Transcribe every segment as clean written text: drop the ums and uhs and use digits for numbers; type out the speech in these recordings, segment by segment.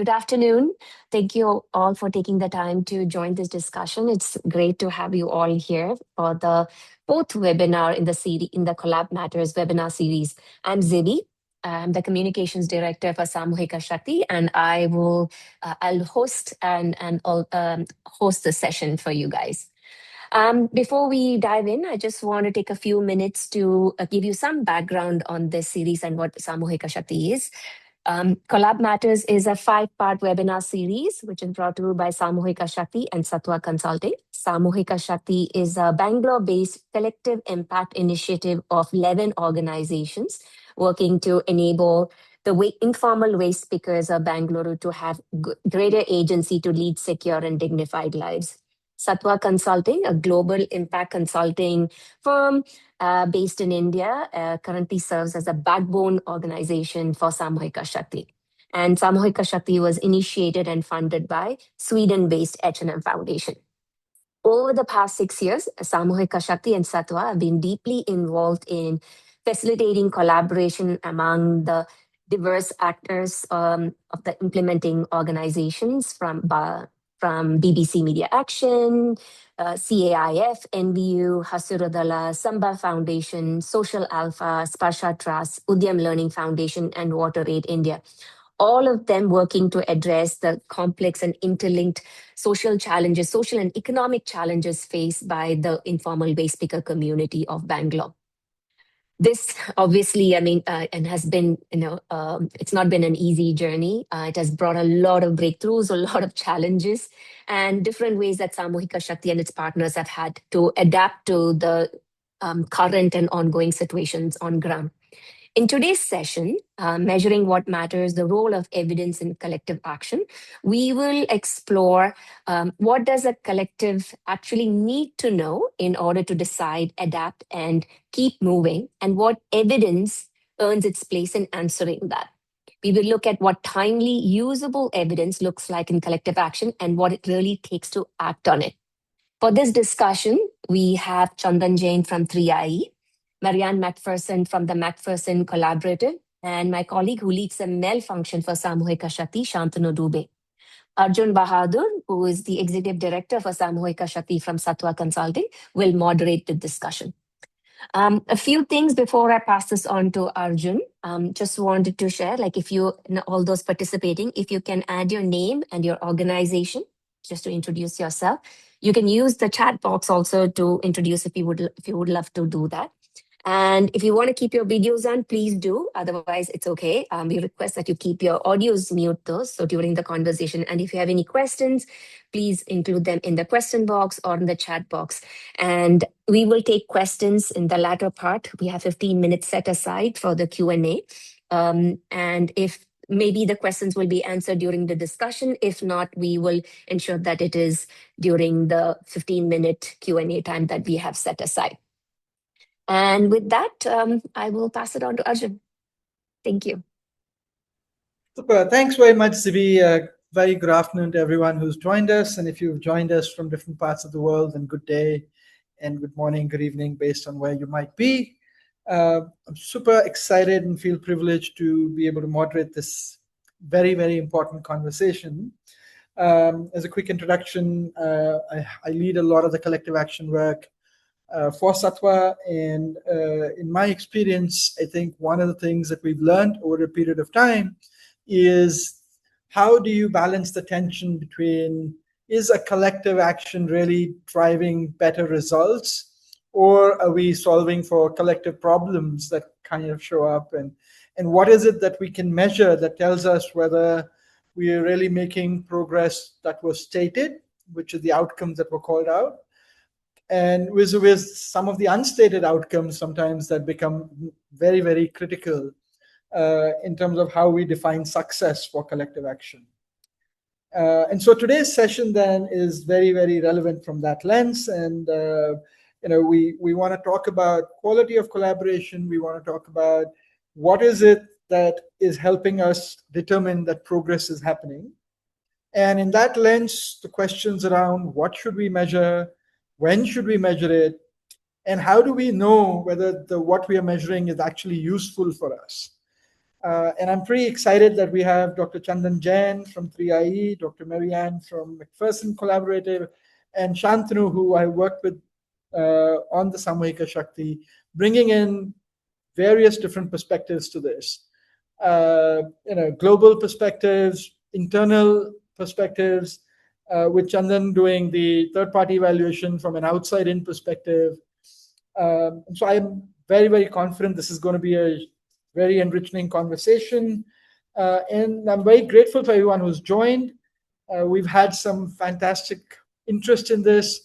Good afternoon. Thank you all for taking the time to join this discussion. It's great to have you all here for the fourth webinar in the Collab Matters webinar series. I'm Zibi. I'm the communications director for Saamuhika Shakti, and I'll host and host the session for you guys. Before we dive in, I just want to take a few minutes to give you some background on this series and what Saamuhika Shakti is. Collab Matters is a 5-part webinar series which is brought to you by Saamuhika Shakti and Sattva Consulting. Saamuhika Shakti is a Bangalore-based collective impact initiative of 11 organizations working to enable the informal waste pickers of Bengaluru to have greater agency to lead secure and dignified lives. Sattva Consulting, a global impact consulting firm based in India, currently serves as a backbone organization for Saamuhika Shakti. And Saamuhika Shakti was initiated and funded by Sweden-based H&M Foundation. Over the past 6 years, Saamuhika Shakti and Sattva have been deeply involved in facilitating collaboration among the diverse actors of the implementing organizations from BBC Media Action, CAIF, NBU, Hasuradala, Samba Foundation, Social Alpha, Sparsha Trust, Udyam Learning Foundation, and Water Aid India. All of them working to address the complex and interlinked social and economic challenges faced by the informal waste picker community of Bangalore. This obviously, and has been, it's not been an easy journey. It has brought a lot of breakthroughs, a lot of challenges, and different ways that Saamuhika Shakti and its partners have had to adapt to the current and ongoing situations on ground. In today's session, Measuring What Matters, the role of evidence in collective action, we will explore what does a collective actually need to know in order to decide, adapt, and keep moving, and what evidence earns its place in answering that. We will look at what timely, usable evidence looks like in collective action and what it really takes to act on it. For this discussion, we have Chandan Jain from 3IE, Marianne McPherson from the McPherson Collaborative, and my colleague who leads the MEL function for Saamuhika Shakti, Shantanu Dubey. Arjun Bahadur, who is the executive director for Saamuhika Shakti from Sattva Consulting, will moderate the discussion. A few things before I pass this on to Arjun. Just wanted to share, all those participating, if you can add your name and your organization, just to introduce yourself. You can use the chat box also to introduce if you would love to do that. And if you want to keep your videos on, please do. Otherwise, it's okay. We request that you keep your audios mute though, so during the conversation. And if you have any questions, please include them in the question box or in the chat box. And we will take questions in the latter part. We have 15 minutes set aside for the Q&A. And if maybe the questions will be answered during the discussion. If not, we will ensure that it is during the 15-minute Q&A time that we have set aside. And with that, I will pass it on to Arjun. Thank you. Super. Thanks very much, Zibi. Very good afternoon to everyone who's joined us. And if you've joined us from different parts of the world, then good day and good morning, good evening, based on where you might be. I'm super excited and feel privileged to be able to moderate this very, very important conversation. As a quick introduction, I lead a lot of the collective action work for Sattva, and in my experience, I think one of the things that we've learned over a period of time is how do you balance the tension between, is a collective action really driving better results, or are we solving for collective problems that kind of show up, and what is it that we can measure that tells us whether we are really making progress that was stated, which is the outcomes that were called out, and with some of the unstated outcomes sometimes that become very, very critical in terms of how we define success for collective action. And so today's session then is very, very relevant from that lens. And we want to talk about quality of collaboration. We want to talk about what is it that is helping us determine that progress is happening. And in that lens, the questions around what should we measure, when should we measure it, and how do we know whether what we are measuring is actually useful for us? And I'm pretty excited that we have Dr. Chandan Jain from 3IE, Dr. Marianne from McPherson Collaborative, and Shantanu, who I worked with on the Saamuhika Shakti, bringing in various different perspectives to this. Global perspectives, internal perspectives, with Chandan doing the third-party evaluation from an outside-in perspective. So I'm very, very confident this is going to be a very enriching conversation. And I'm very grateful for everyone who's joined. We've had some fantastic interest in this.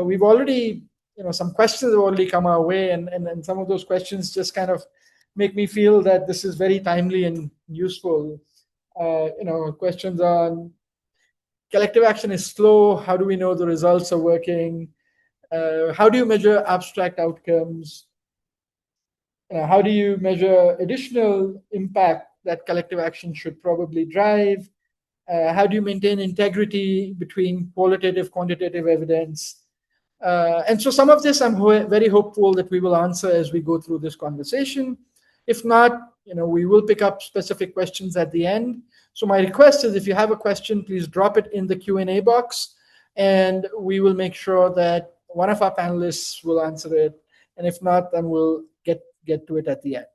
We've already, some questions have already come our way, and some of those questions just kind of make me feel that this is very timely and useful. Questions on collective action is slow. How do we know the results are working? How do you measure abstract outcomes? How do you measure additional impact that collective action should probably drive? How do you maintain integrity between qualitative, quantitative evidence? And so some of this I'm very hopeful that we will answer as we go through this conversation. If not, we will pick up specific questions at the end. So my request is if you have a question, please drop it in the Q&A box, and we will make sure that one of our panelists will answer it. And if not, then we'll get to it at the end.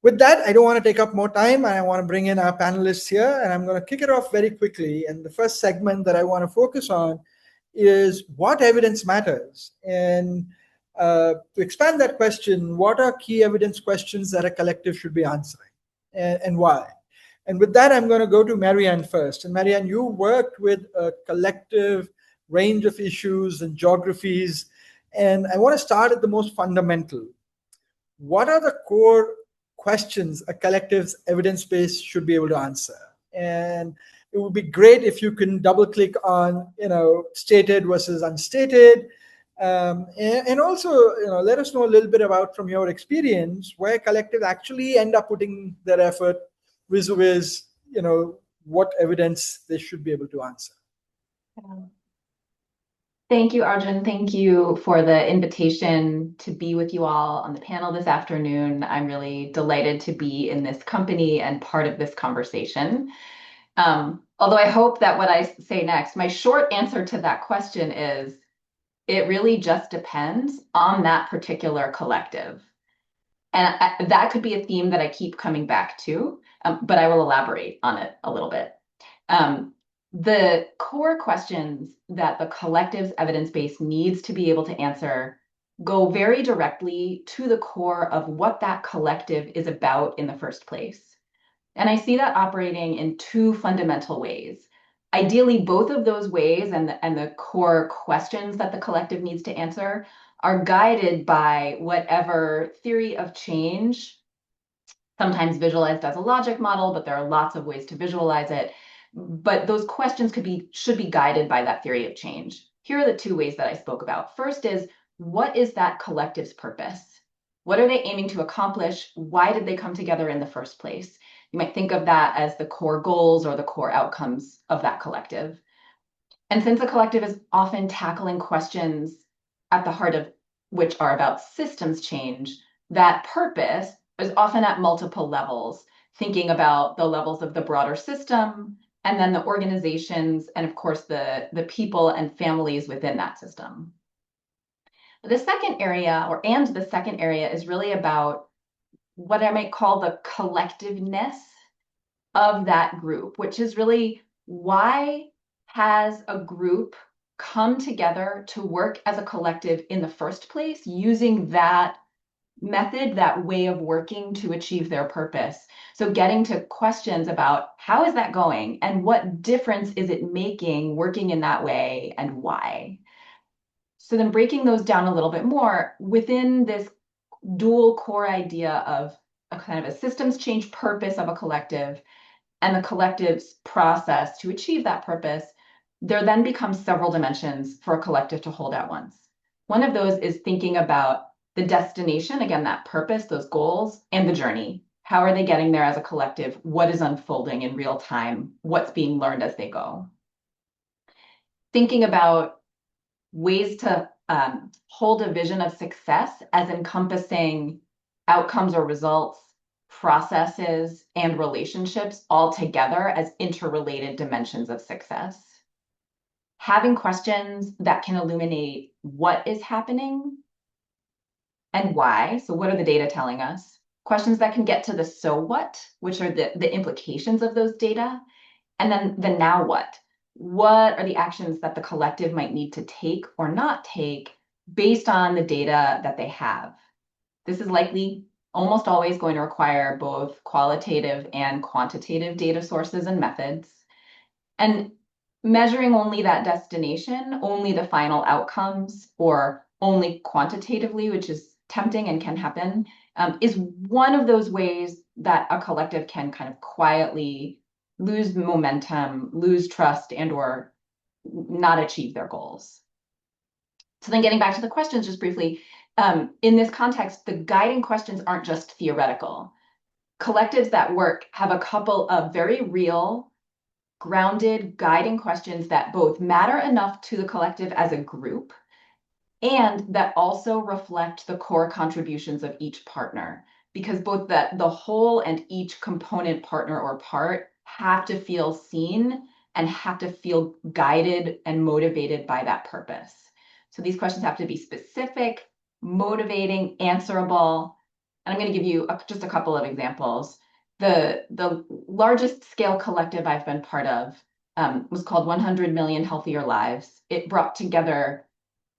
With that, I don't want to take up more time, and I want to bring in our panelists here, and I'm going to kick it off very quickly. And the first segment that I want to focus on is what evidence matters. And to expand that question, what are key evidence questions that a collective should be answering, and why? And with that, I'm going to go to Marianne first. And Marianne, you worked with a collective range of issues and geographies, and I want to start at the most fundamental. What are the core questions a collective's evidence base should be able to answer? And it would be great if you can double click on, stated versus unstated. And also, let us know a little bit about, from your experience, where collectives actually end up putting their effort vis-a-vis, what evidence they should be able to answer. Thank you, Arjun. Thank you for the invitation to be with you all on the panel this afternoon. I'm really delighted to be in this company and part of this conversation. Although I hope that what I say next, my short answer to that question is, it really just depends on that particular collective. And that could be a theme that I keep coming back to, but I will elaborate on it a little bit. The core questions that the collective's evidence base needs to be able to answer go very directly to the core of what that collective is about in the first place. And I see that operating in two fundamental ways. Ideally, both of those ways and the core questions that the collective needs to answer are guided by whatever theory of change, sometimes visualized as a logic model, but there are lots of ways to visualize it. But those questions should be guided by that theory of change. Here are the two ways that I spoke about. First is, what is that collective's purpose? What are they aiming to accomplish? Why did they come together in the first place? You might think of that as the core goals or the core outcomes of that collective. And since a collective is often tackling questions at the heart of which are about systems change, that purpose is often at multiple levels, thinking about the levels of the broader system, and then the organizations, and of course, the people and families within that system. The second area is really about what I might call the collectiveness of that group, which is really, why has a group come together to work as a collective in the first place, using that method, that way of working to achieve their purpose? So getting to questions about how is that going and what difference is it making working in that way and why? So then breaking those down a little bit more within this dual core idea of a kind of a systems change purpose of a collective and the collective's process to achieve that purpose, there then becomes several dimensions for a collective to hold at once. One of those is thinking about the destination, again, that purpose, those goals, and the journey. How are they getting there as a collective? What is unfolding in real time? What's being learned as they go? Thinking about ways to hold a vision of success as encompassing outcomes or results processes, and relationships all together as interrelated dimensions of success. Having questions that can illuminate what is happening and why. So what are the data telling us? Questions that can get to the so what, which are the implications of those data. And then the now what? What are the actions that the collective might need to take or not take based on the data that they have? This is likely almost always going to require both qualitative and quantitative data sources and methods. And measuring only that destination, only the final outcomes, or only quantitatively, which is tempting and can happen, is one of those ways that a collective can kind of quietly lose momentum, lose trust, and or not achieve their goals. So then getting back to the questions just briefly, in this context, the guiding questions aren't just theoretical. Collectives that work have a couple of very real, grounded, guiding questions that both matter enough to the collective as a group and that also reflect the core contributions of each partner, because both the whole and each component partner or part have to feel seen and have to feel guided and motivated by that purpose. So these questions have to be specific, motivating, answerable. And I'm going to give you just a couple of examples. The largest scale collective I've been part of was called 100 Million Healthier Lives. It brought together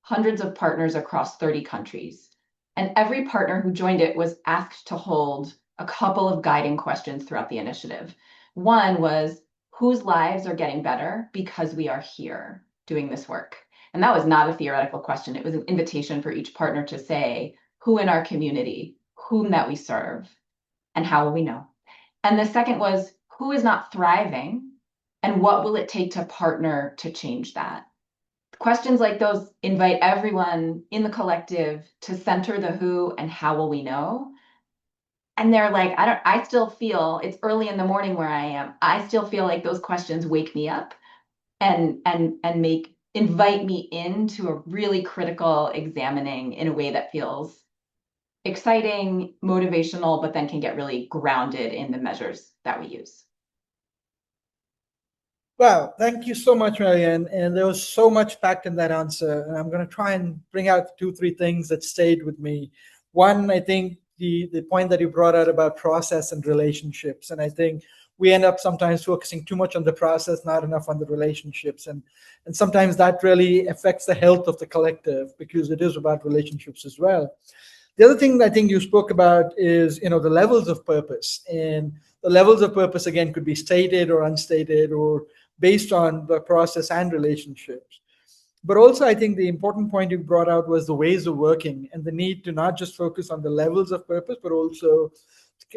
hundreds of partners across 30 countries. And every partner who joined it was asked to hold a couple of guiding questions throughout the initiative. One was, whose lives are getting better because we are here doing this work? And that was not a theoretical question. It was an invitation for each partner to say, who in our community, whom that we serve, and how will we know? And the second was, who is not thriving, and what will it take to partner to change that? Questions like those invite everyone in the collective to center the who and how will we know. And they're like, I still feel it's early in the morning where I am. I still feel like those questions wake me up and invite me into a really critical examining in a way that feels exciting, motivational, but then can get really grounded in the measures that we use. Wow, thank you so much, Marianne. And there was so much packed in that answer. And I'm going to try and bring out 2, 3 things that stayed with me. One, I think the point that you brought out about process and relationships. And I think we end up sometimes focusing too much on the process, not enough on the relationships. And sometimes that really affects the health of the collective because it is about relationships as well. The other thing I think you spoke about is, the levels of purpose. And the levels of purpose, again, could be stated or unstated or based on the process and relationships. But also, I think the important point you brought out was the ways of working and the need to not just focus on the levels of purpose, but also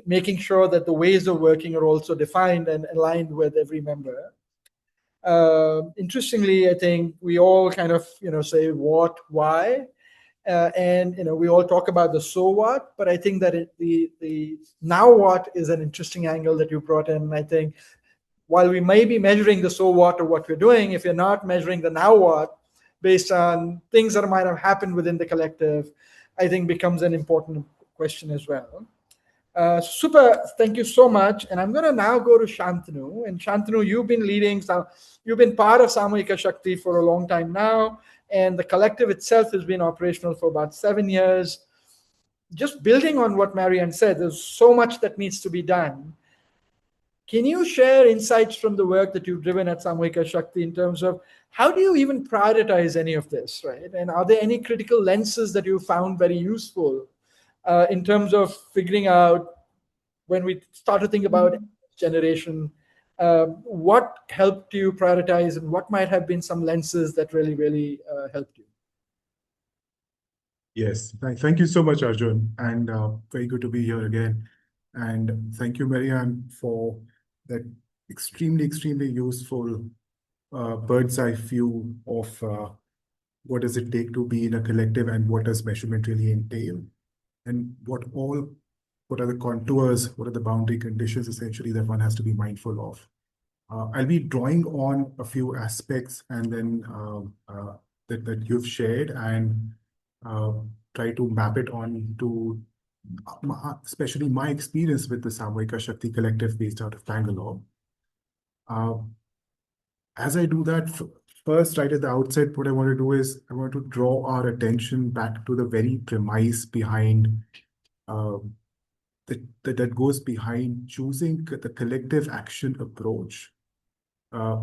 making sure that the ways of working are also defined and aligned with every member. Interestingly, I think we all kind of, say what, why, and we all talk about the so what, but I think that the now what is an interesting angle that you brought in. I think while we may be measuring the so what or what we're doing, if you're not measuring the now what based on things that might have happened within the collective, I think becomes an important question as well. Super, thank you so much. And I'm going to now go to Shantanu. And Shantanu, you've been part of Saamuhika Shakti for a long time now. And the collective itself has been operational for about 7 years. Just building on what Marianne said, there's so much that needs to be done. Can you share insights from the work that you've driven at Saamuhika Shakti in terms of how do you even prioritize any of this, right? And are there any critical lenses that you found very useful in terms of figuring out when we start to think about generation, what helped you prioritize and what might have been some lenses that really, really helped you? Yes, thank you so much, Arjun, and very good to be here again. And thank you, Marianne, for that extremely, extremely useful bird's eye view of what does it take to be in a collective and what does measurement really entail, and what are the contours, what are the boundary conditions essentially that one has to be mindful of. I'll be drawing on a few aspects and then that you've shared and try to map it on to especially my experience with the Saamuhika Shakti Collective based out of Bangalore. As I do that, first, right at the outset, what I want to do is I want to draw our attention back to the very premise behind that goes behind choosing the collective action approach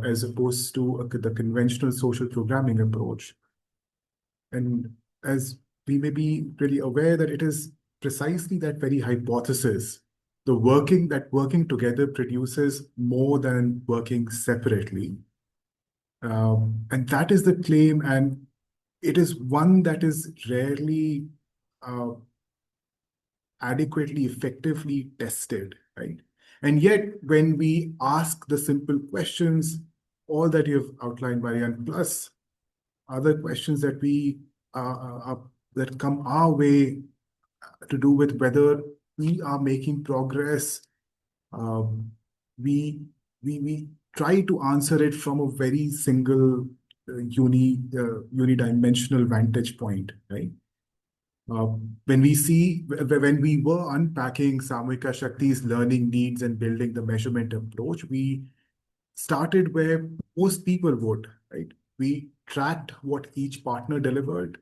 as opposed to the conventional social programming approach. And as we may be really aware that it is precisely that very hypothesis, working together produces more than working separately. And that is the claim, and it is one that is rarely adequately, effectively tested, right? And yet, when we ask the simple questions, all that you've outlined, Marianne, plus other questions that that come our way to do with whether we are making progress, we try to answer it from a very single unidimensional vantage point, right? When we were unpacking Saamuhika Shakti's learning needs and building the measurement approach, we started where most people would, right? We tracked what each partner delivered,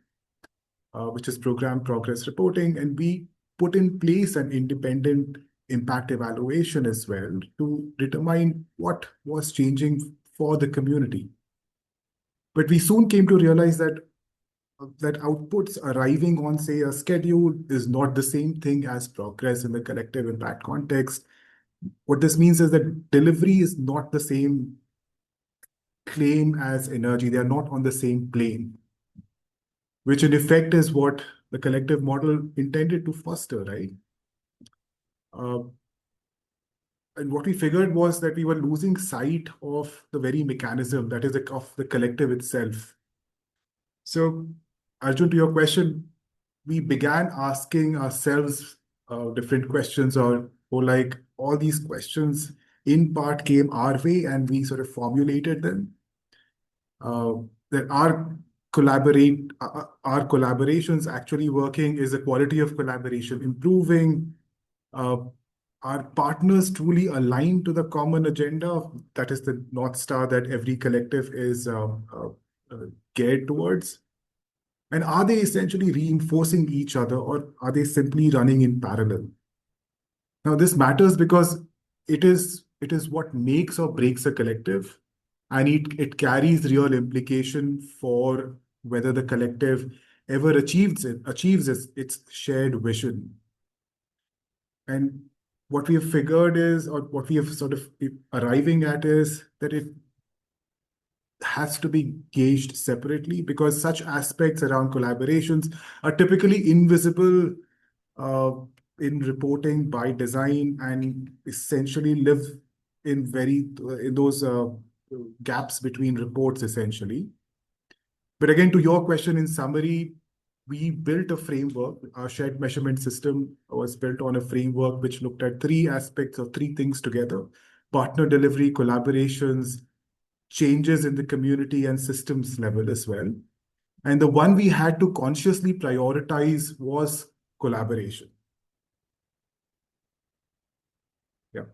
which is program progress reporting, and we put in place an independent impact evaluation as well to determine what was changing for the community. But we soon came to realize that outputs arriving on, say, a schedule is not the same thing as progress in the collective impact context. What this means is that delivery is not the same claim as energy. They are not on the same plane, which in effect is what the collective model intended to foster, right? And what we figured was that we were losing sight of the very mechanism, that is of the collective itself. So, Arjun, to your question, we began asking ourselves different questions, or like all these questions in part came our way and we sort of formulated them. That our collaborations actually working? Is the quality of collaboration improving? Are partners truly aligned to the common agenda? That is the North Star that every collective is geared towards. And are they essentially reinforcing each other, or are they simply running in parallel? Now, this matters because it is what makes or breaks a collective, and it carries real implication for whether the collective ever achieves its shared vision. And what we have figured is, or what we have sort of arriving at is that it has to be gauged separately, because such aspects around collaborations are typically invisible in reporting by design, and essentially live in those gaps between reports, essentially. But again, to your question, in summary, we built a framework. Our shared measurement system was built on a framework which looked at three aspects, or three things together: partner delivery, collaborations, changes in the community, and systems level as well. And the one we had to consciously prioritize was collaboration. Yeah.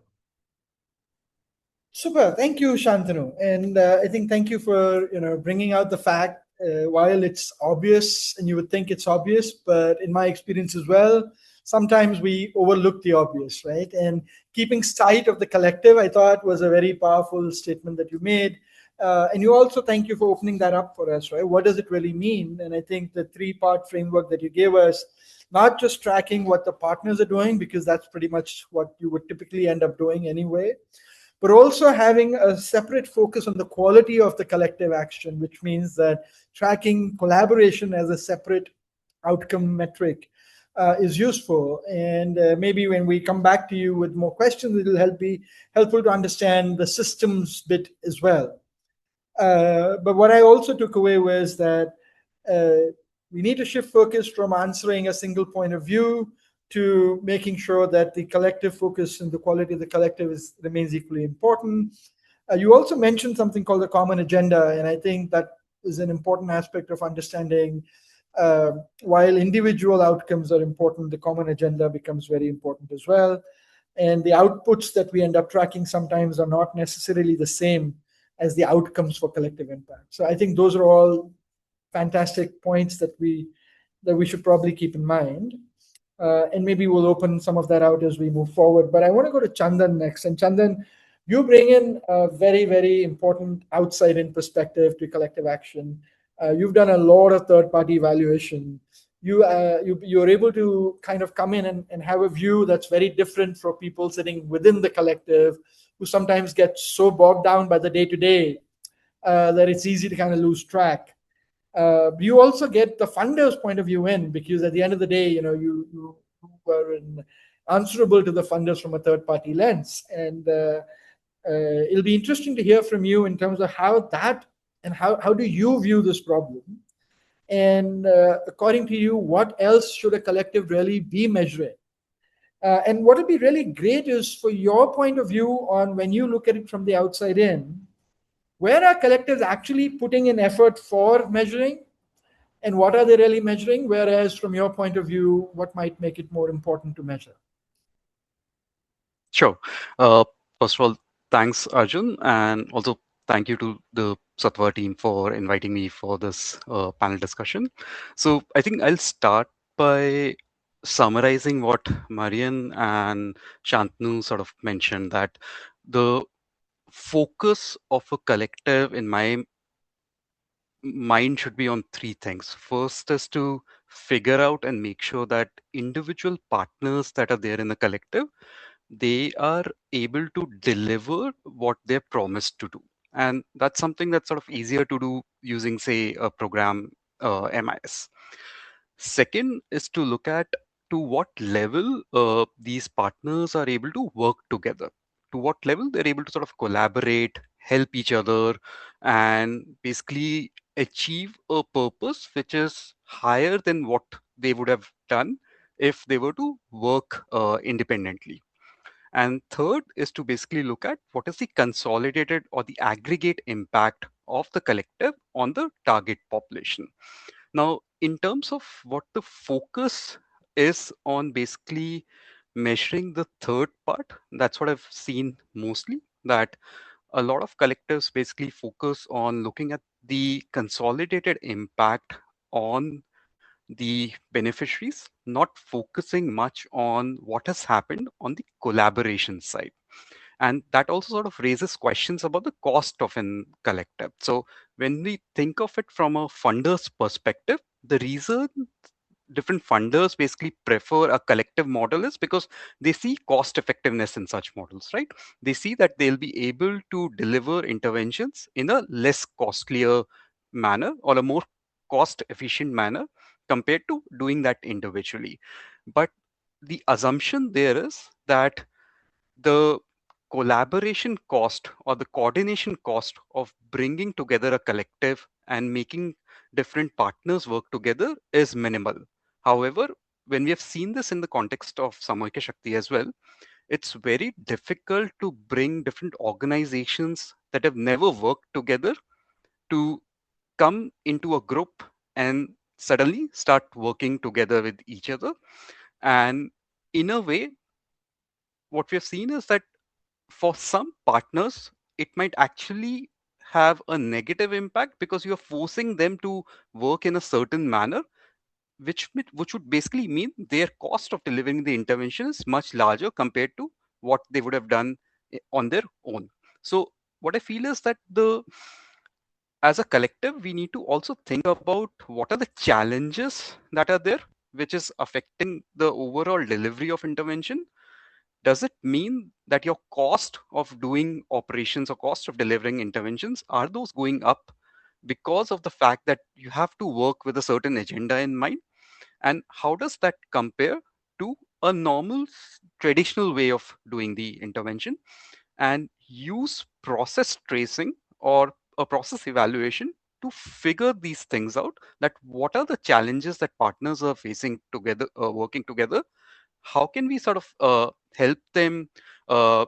Super. Thank you, Shantanu. And I think thank you for bringing out the fact, while it's obvious and you would think it's obvious, but in my experience as well, sometimes we overlook the obvious, right? And keeping sight of the collective, I thought, was a very powerful statement that you made. And you also, thank you for opening that up for us, right? What does it really mean? And I think the three-part framework that you gave us, not just tracking what the partners are doing, because that's pretty much what you would typically end up doing anyway, but also having a separate focus on the quality of the collective action, which means that tracking collaboration as a separate outcome metric is useful. And maybe when we come back to you with more questions, it'll be helpful to understand the systems bit as well. But what I also took away was that we need to shift focus from answering a single point of view to making sure that the collective focus and the quality of the collective remains equally important. You also mentioned something called the common agenda, and I think that is an important aspect of understanding while individual outcomes are important, the common agenda becomes very important as well. And the outputs that we end up tracking sometimes are not necessarily the same as the outcomes for collective impact. So I think those are all fantastic points that we should probably keep in mind. And maybe we'll open some of that out as we move forward. But I want to go to Chandan next. And Chandan, you bring in a very, very important outside-in perspective to collective action. You've done a lot of third-party evaluation. You're able to kind of come in and have a view that's very different for people sitting within the collective, who sometimes get so bogged down by the day-to-day that it's easy to kind of lose track. You also get the funders' point of view in, because at the end of the day, you were answerable to the funders from a third-party lens, and it'll be interesting to hear from you in terms of how that and how do you view this problem, and according to you, what else should a collective really be measuring? And what would be really great is for your point of view on, when you look at it from the outside in, where are collectives actually putting in effort for measuring, and what are they really measuring? Whereas from your point of view, what might make it more important to measure? Sure. First of all, thanks, Arjun, and also thank you to the Sattva team for inviting me for this panel discussion. So I think I'll start by summarizing what Marianne and Shantanu sort of mentioned, that the focus of a collective in my mind should be on three things. First is to figure out and make sure that individual partners that are there in the collective, they are able to deliver what they're promised to do. And that's something that's sort of easier to do using, say, a program MIS. Second is to look at to what level these partners are able to work together, to what level they're able to sort of collaborate, help each other, and basically achieve a purpose which is higher than what they would have done if they were to work independently. And third is to basically look at what is the consolidated or the aggregate impact of the collective on the target population. Now, in terms of what the focus is on basically measuring the third part, that's what I've seen mostly, that a lot of collectives basically focus on looking at the consolidated impact on the beneficiaries, not focusing much on what has happened on the collaboration side. And that also sort of raises questions about the cost of an collective. So when we think of it from a funder's perspective, the reason different funders basically prefer a collective model is because they see cost effectiveness in such models, right? They see that they'll be able to deliver interventions in a less costlier manner or a more cost efficient manner compared to doing that individually. But the assumption there is that the collaboration cost or the coordination cost of bringing together a collective and making different partners work together is minimal. However, when we have seen this in the context of Saamuhika Shakti as well, it's very difficult to bring different organizations that have never worked together to come into a group and suddenly start working together with each other. And in a way, what we have seen is that for some partners, it might actually have a negative impact because you're forcing them to work in a certain manner, which would basically mean their cost of delivering the intervention is much larger compared to what they would have done on their own. So what I feel is that as a collective, we need to also think about what are the challenges that are there, which is affecting the overall delivery of intervention. Does it mean that your cost of doing operations or cost of delivering interventions, are those going up because of the fact that you have to work with a certain agenda in mind? And how does that compare to a normal traditional way of doing the intervention? And use process tracing or a process evaluation to figure these things out, that what are the challenges that partners are facing together, working together. How can we sort of help them uh,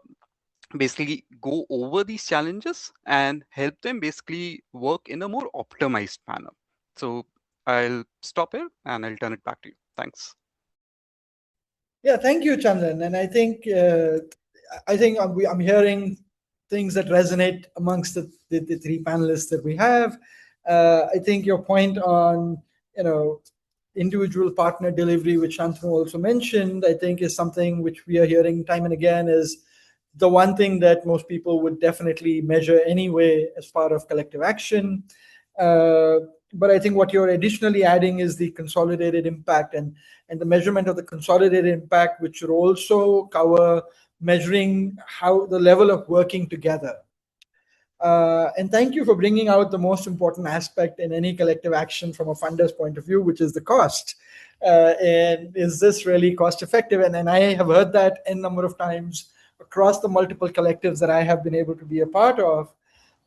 basically go over these challenges and help them basically work in a more optimized manner? So I'll stop here and I'll turn it back to you. Thanks. Yeah, thank you, Chandan. And I think I'm hearing things that resonate amongst the three panelists that we have. I think your point on individual partner delivery, which Shantanu also mentioned, I think is something which we are hearing time and again is the one thing that most people would definitely measure anyway as part of collective action. But I think what you're additionally adding is the consolidated impact and the measurement of the consolidated impact, which should also cover measuring how the level of working together. And thank you for bringing out the most important aspect in any collective action from a funder's point of view, which is the cost. And is this really cost effective? And I have heard that a number of times across the multiple collectives that I have been able to be a part of.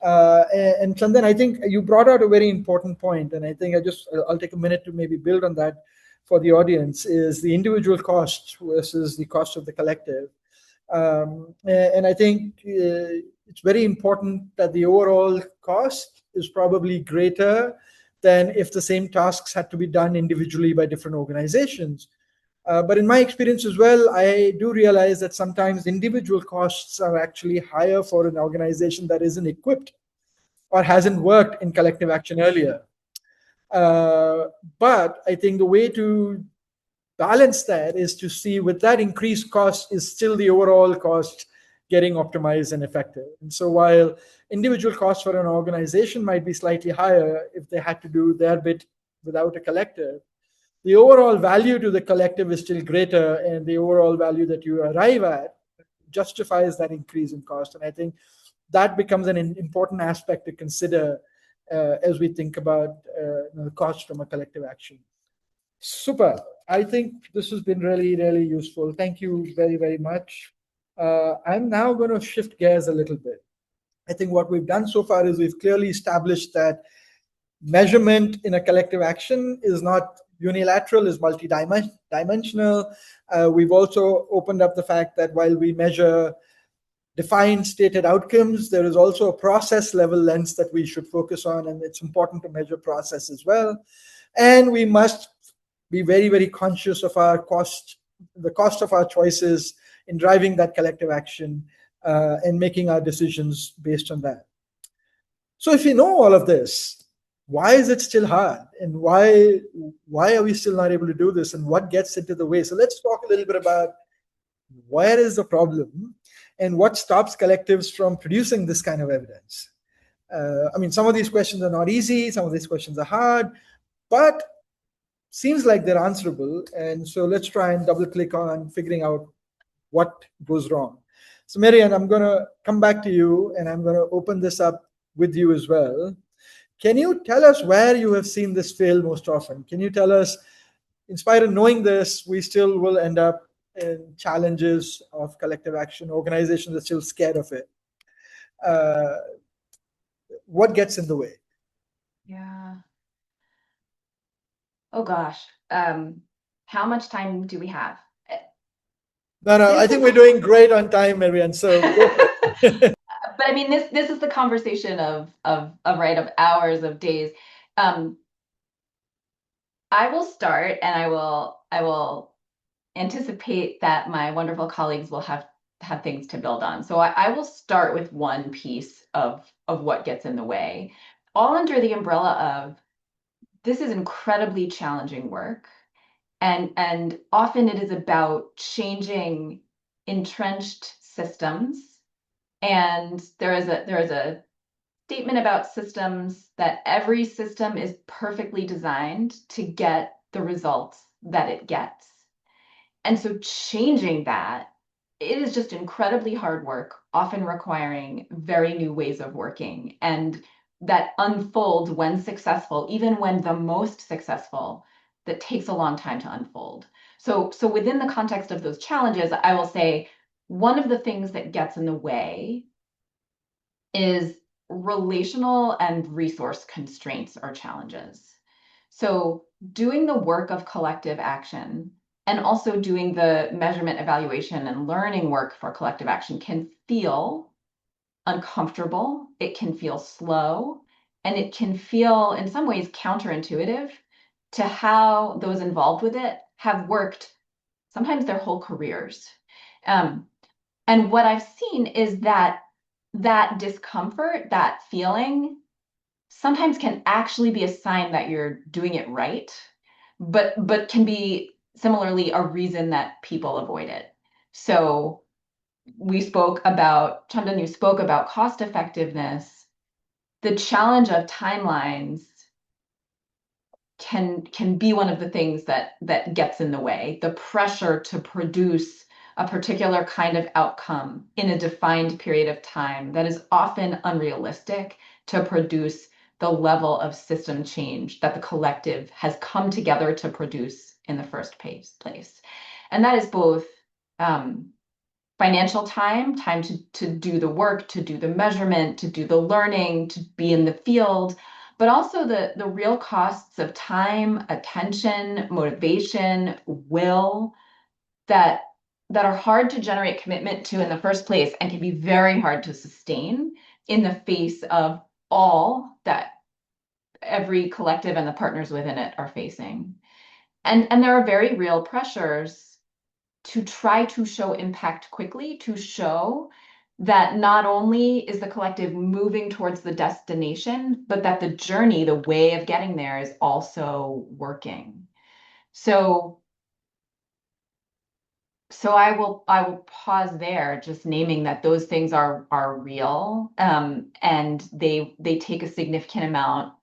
And Chandan, I think you brought out a very important point, and I think I'll take a minute to maybe build on that for the audience, is the individual cost versus the cost of the collective. And I think it's very important that the overall cost is probably greater than if the same tasks had to be done individually by different organizations. But in my experience as well, I do realize that sometimes individual costs are actually higher for an organization that isn't equipped or hasn't worked in collective action earlier. But I think the way to balance that is to see with that increased cost is still the overall cost getting optimized and effective. And so while individual costs for an organization might be slightly higher if they had to do their bit without a collective, the overall value to the collective is still greater, and the overall value that you arrive at justifies that increase in cost. And I think that becomes an important aspect to consider as we think about the cost from a collective action. Super. I think this has been really, really useful. Thank you very, very much. I'm now going to shift gears a little bit. I think what we've done so far is we've clearly established that measurement in a collective action is not unilateral, is multi-dimensional. We've also opened up the fact that while we measure defined stated outcomes, there is also a process level lens that we should focus on, and it's important to measure process as well. And we must be very, very conscious of our cost, the cost of our choices in driving that collective action and making our decisions based on that. So if you know all of this, why is it still hard? And why are we still not able to do this? And what gets into the way? So let's talk a little bit about where is the problem and what stops collectives from producing this kind of evidence. I mean, some of these questions are not easy. Some of these questions are hard, but seems like they're answerable. And so let's try and double click on figuring out what goes wrong. So Marianne, I'm going to come back to you, and I'm going to open this up with you as well. Can you tell us where you have seen this fail most often? Can you tell us, in spite of knowing this, we still will end up in challenges of collective action, organizations are still scared of it. What gets in the way? Yeah. Oh gosh. How much time do we have? No, I think we're doing great on time, Marianne. So but I mean, this is the conversation of hours, of days. I will start, and I will anticipate that my wonderful colleagues will have things to build on. So I will start with one piece of what gets in the way, all under the umbrella of this is incredibly challenging work. And often it is about changing entrenched systems. And there is a statement about systems that every system is perfectly designed to get the results that it gets. And so changing that, it is just incredibly hard work, often requiring very new ways of working, and that unfolds when successful, even when the most successful, that takes a long time to unfold. So within the context of those challenges, I will say one of the things that gets in the way is relational and resource constraints or challenges. So doing the work of collective action and also doing the measurement, evaluation, and learning work for collective action can feel uncomfortable, it can feel slow, and it can feel in some ways counterintuitive to how those involved with it have worked sometimes their whole careers. And what I've seen is that discomfort, that feeling, sometimes can actually be a sign that you're doing it right, but can be similarly a reason that people avoid it. So we spoke about, Chandan, you spoke about cost effectiveness. The challenge of timelines can be one of the things that gets in the way. The pressure to produce a particular kind of outcome in a defined period of time that is often unrealistic to produce the level of system change that the collective has come together to produce in the first place. And that is both financial time to do the work, to do the measurement, to do the learning, to be in the field, but also the real costs of time, attention, motivation, will that are hard to generate commitment to in the first place and can be very hard to sustain in the face of all that every collective and the partners within it are facing. And there are very real pressures to try to show impact quickly, to show that not only is the collective moving towards the destination, but that the journey, the way of getting there, is also working. So I will pause there, just naming that those things are real, and they take a significant amount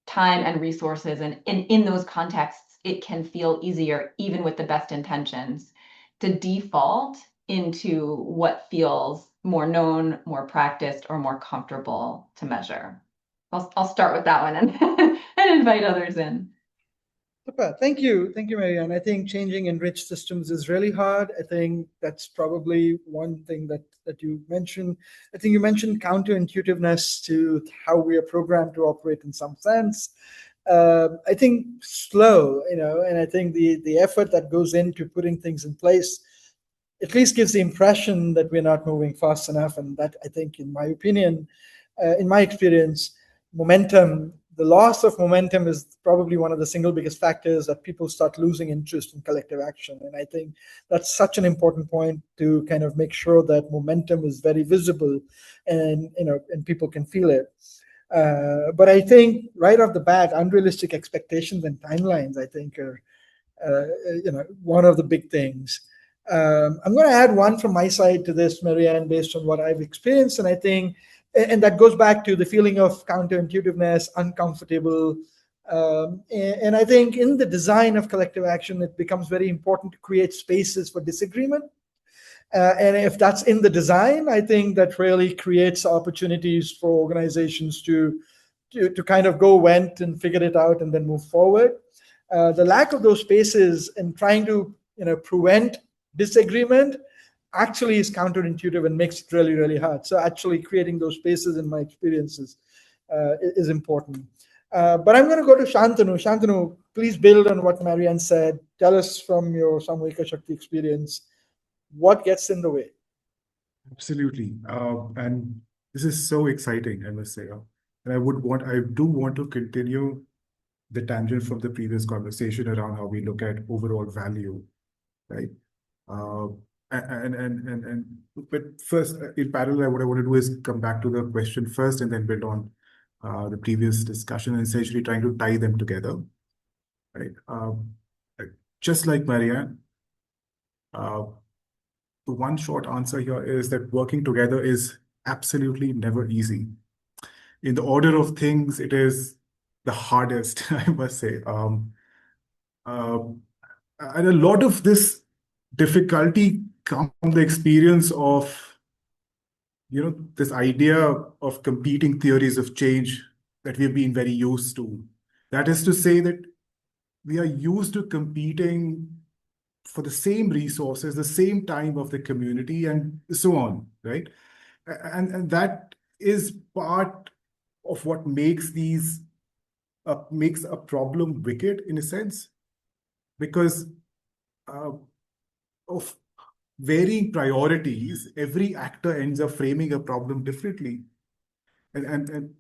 time and resources, and in those contexts, it can feel easier, even with the best intentions, to default into what feels more known, more practiced, or more comfortable to measure. I'll start with that one and invite others in. Super. Thank you, Marianne. I think changing enriched systems is really hard. I think that's probably one thing that you mentioned. I think you mentioned counterintuitiveness to how we are programmed to operate in some sense. I think slow, and I think the effort that goes into putting things in place at least gives the impression that we're not moving fast enough. And that, I think, in my opinion, in my experience, the loss of momentum is probably one of the single biggest factors that people start losing interest in collective action. And I think that's such an important point to kind of make sure that momentum is very visible and people can feel it. But I think right off the bat, unrealistic expectations and timelines, I think, are one of the big things. I'm going to add one from my side to this, Marianne, based on what I've experienced. And I think, and that goes back to the feeling of counterintuitiveness, uncomfortable. And I think in the design of collective action, it becomes very important to create spaces for disagreement. And if that's in the design, I think that really creates opportunities for organizations to kind of go went and figure it out and then move forward. The lack of those spaces and trying to prevent disagreement actually is counterintuitive and makes it really, really hard. So actually creating those spaces, in my experiences, is important. But I'm going to go to Shantanu. Shantanu, please build on what Marianne said. Tell us from your Saamuhika Shakti experience, what gets in the way? Absolutely. And this is so exciting, I must say. And I do want to continue the tangent from the previous conversation around how we look at overall value, right? But first, in parallel, what I want to do is come back to the question first and then build on the previous discussion and essentially trying to tie them together, right? Just like Marianne, the one short answer here is that working together is absolutely never easy. In the order of things, it is the hardest, I must say. And a lot of this difficulty comes from the experience of, this idea of competing theories of change that we've been very used to. That is to say that we are used to competing for the same resources, the same time of the community, and so on, right? And that is part of what makes makes a problem wicked in a sense, because of varying priorities, every actor ends up framing a problem differently. And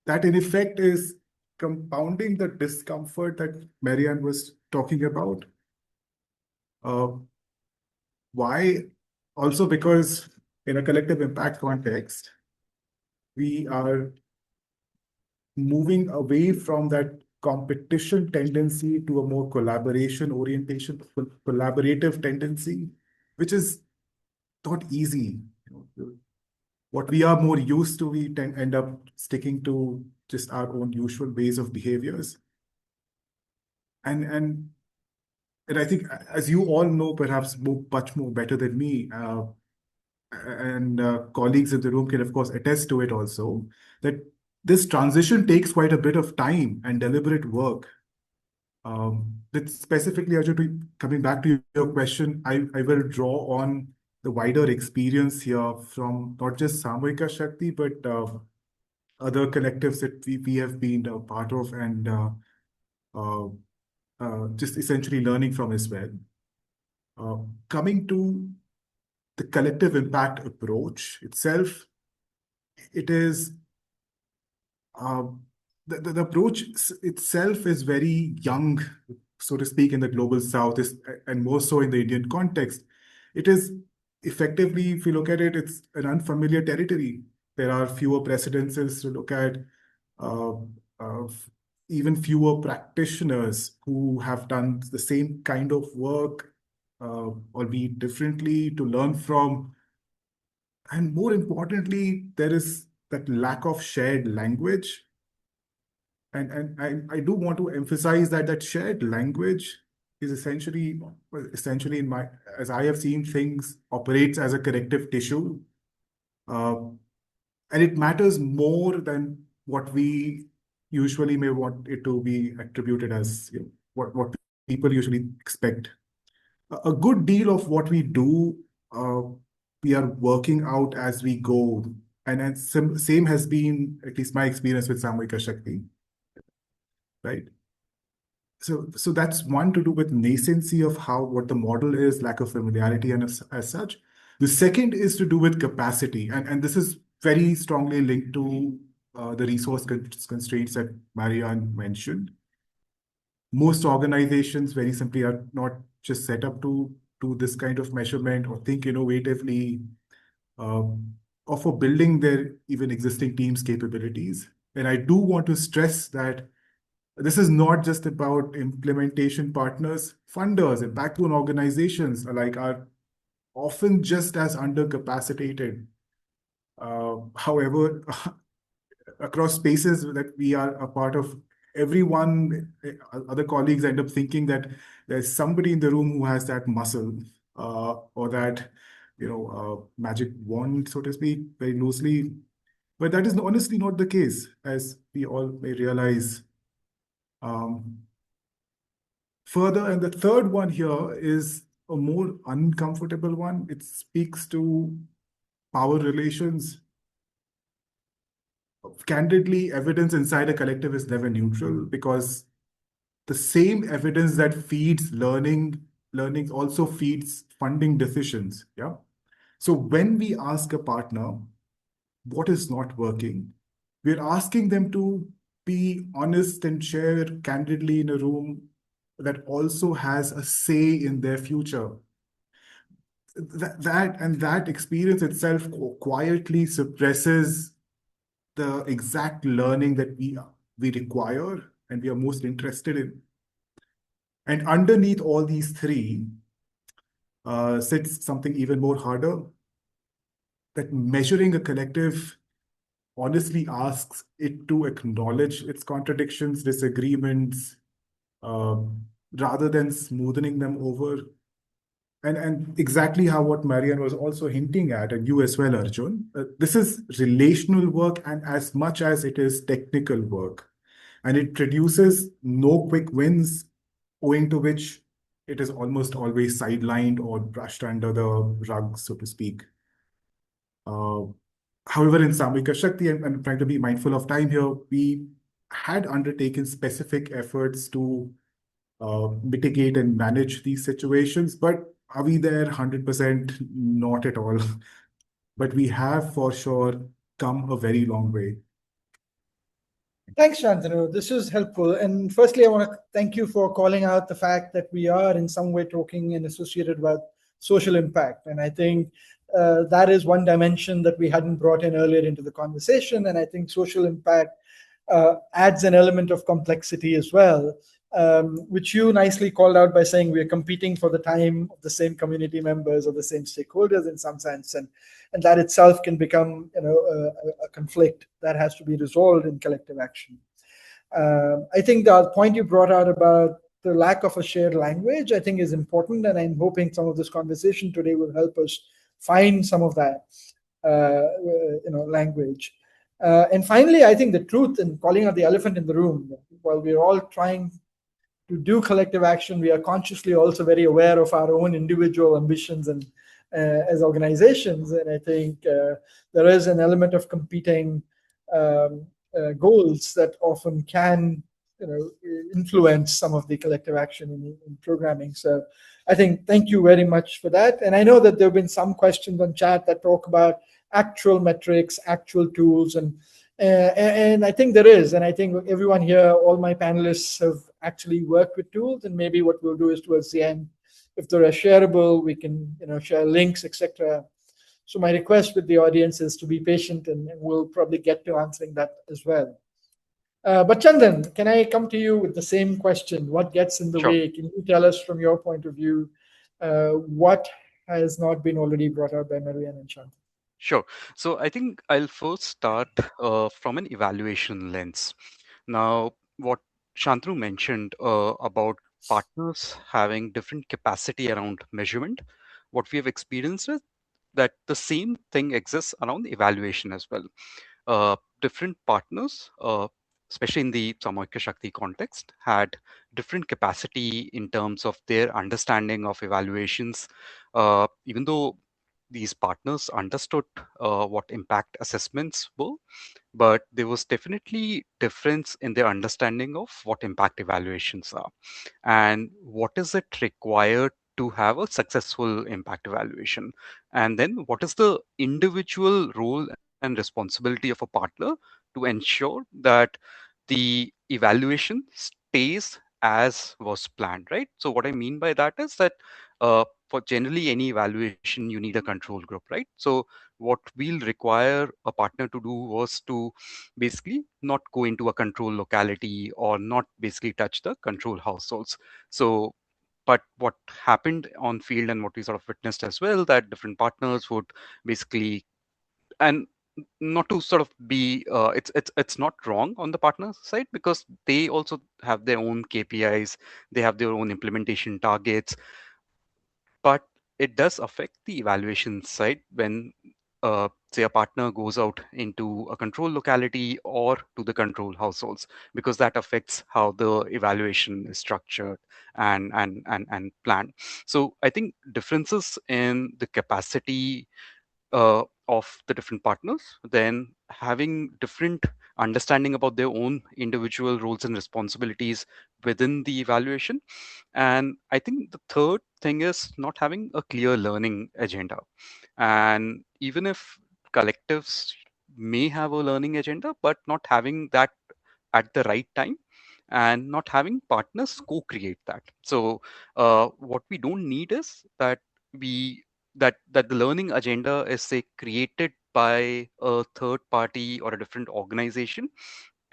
that in effect is compounding the discomfort that Marianne was talking about. Why? Also because in a collective impact context, we are moving away from that competition tendency to a more collaboration orientation, collaborative tendency, which is not easy. What we are more used to, we end up sticking to just our own usual ways of behaviors. And I think, as you all know, perhaps much more better than me, and colleagues in the room can, of course, attest to it also, that this transition takes quite a bit of time and deliberate work. That specifically, Arjun, coming back to your question, I will draw on the wider experience here from not just Saamuhika Shakti, but other collectives that we have been a part of and uh, just essentially learning from as well. Coming to the collective impact approach itself, it is the approach itself is very young, so to speak, in the global south, and more so in the Indian context. It is effectively, if you look at it, it's an unfamiliar territory. There are fewer precedences to look at, uh, uh, even fewer practitioners who have done the same kind of work, albeit differently, to learn from. And more importantly, there is that lack of shared language. And I do want to emphasize that shared language is essentially in my, as I have seen things, operates as a connective tissue. And it matters more than what we usually may want it to be attributed as, what people usually expect. A good deal of what we do, we are working out as we go. And same has been, at least my experience with Saamuhika Shakti, right? So that's one to do with nascency of what the model is, lack of familiarity, and as such. The second is to do with capacity, and this is very strongly linked to the resource constraints that Marianne mentioned. Most organizations very simply are not just set up to do this kind of measurement or think innovatively, or for building their even existing teams' capabilities. And I do want to stress that this is not just about implementation partners. Funders and backbone organizations alike are often just as undercapacitated. However, across spaces that we are a part of, everyone, other colleagues end up thinking that there's somebody in the room who has that muscle, or that, magic wand, so to speak, very loosely. But that is honestly not the case, as we all may realize. Further, and the third one here is a more uncomfortable one. It speaks to power relations. Candidly, evidence inside a collective is never neutral, because the same evidence that feeds learning also feeds funding decisions. Yeah. So when we ask a partner what is not working, we're asking them to be honest and share candidly in a room that also has a say in their future. That experience itself quietly suppresses the exact learning that we require and we are most interested in. And underneath all these three sits something even more harder, that measuring a collective honestly asks it to acknowledge its contradictions, disagreements, rather than smoothing them over. And exactly how what Marianne was also hinting at, and you as well, Arjun, this is relational work, and as much as it is technical work. And it produces no quick wins, owing to which it is almost always sidelined or brushed under the rug, so to speak. However, in Saamuhika Shakti, I'm trying to be mindful of time here, we had undertaken specific efforts to mitigate and manage these situations. But are we there 100%? Not at all. But we have for sure come a very long way. Thanks, Shantanu. This is helpful. And firstly, I want to thank you for calling out the fact that we are in some way talking and associated with social impact. And I think that is one dimension that we hadn't brought in earlier into the conversation. And I think social impact adds an element of complexity as well, which you nicely called out by saying we are competing for the time of the same community members or the same stakeholders in some sense. And that itself can become a conflict that has to be resolved in collective action. I think the point you brought out about the lack of a shared language, I think is important, and I'm hoping some of this conversation today will help us find some of that language. And finally, I think the truth in calling out the elephant in the room, while we're all trying to do collective action, we are consciously also very aware of our own individual ambitions and as organizations. And I think there is an element of competing goals that often can influence some of the collective action in programming. So I think thank you very much for that. And I know that there have been some questions on chat that talk about actual metrics, actual tools, and I think there is. And I think everyone here, all my panelists have actually worked with tools. And maybe what we'll do is towards the end, if they're shareable, we can share links, etc. So my request with the audience is to be patient, and we'll probably get to answering that as well. But Chandan, can I come to you with the same question? What gets in the way? Can you tell us from your point of view what has not been already brought out by Marianne and Shantanu? Sure. So I think I'll first start from an evaluation lens. Now, what Shantanu mentioned about partners having different capacity around measurement, what we have experienced is that the same thing exists around evaluation as well. Different partners, especially in the Saamuhika Shakti context, had different capacity in terms of their understanding of evaluations, even though these partners understood what impact assessments were, but there was definitely difference in their understanding of what impact evaluations are and what is it required to have a successful impact evaluation, and then what is the individual role and responsibility of a partner to ensure that the evaluation stays as was planned, right? So what I mean by that is that for generally any evaluation, you need a control group, right? So what we'll require a partner to do was to basically not go into a control locality or not basically touch the control households. So but what happened on field and what we sort of witnessed as well, that different partners would basically, and not to sort of be it's not wrong on the partner side, because they also have their own KPIs, they have their own implementation targets, but it does affect the evaluation side when say a partner goes out into a control locality or to the control households, because that affects how the evaluation is structured and planned. So I think differences in the capacity of the different partners, then having different understanding about their own individual roles and responsibilities within the evaluation. And I think the third thing is not having a clear learning agenda. And even if collectives may have a learning agenda, but not having that at the right time and not having partners co-create that. So what we don't need is that we that the learning agenda is, say, created by a third party or a different organization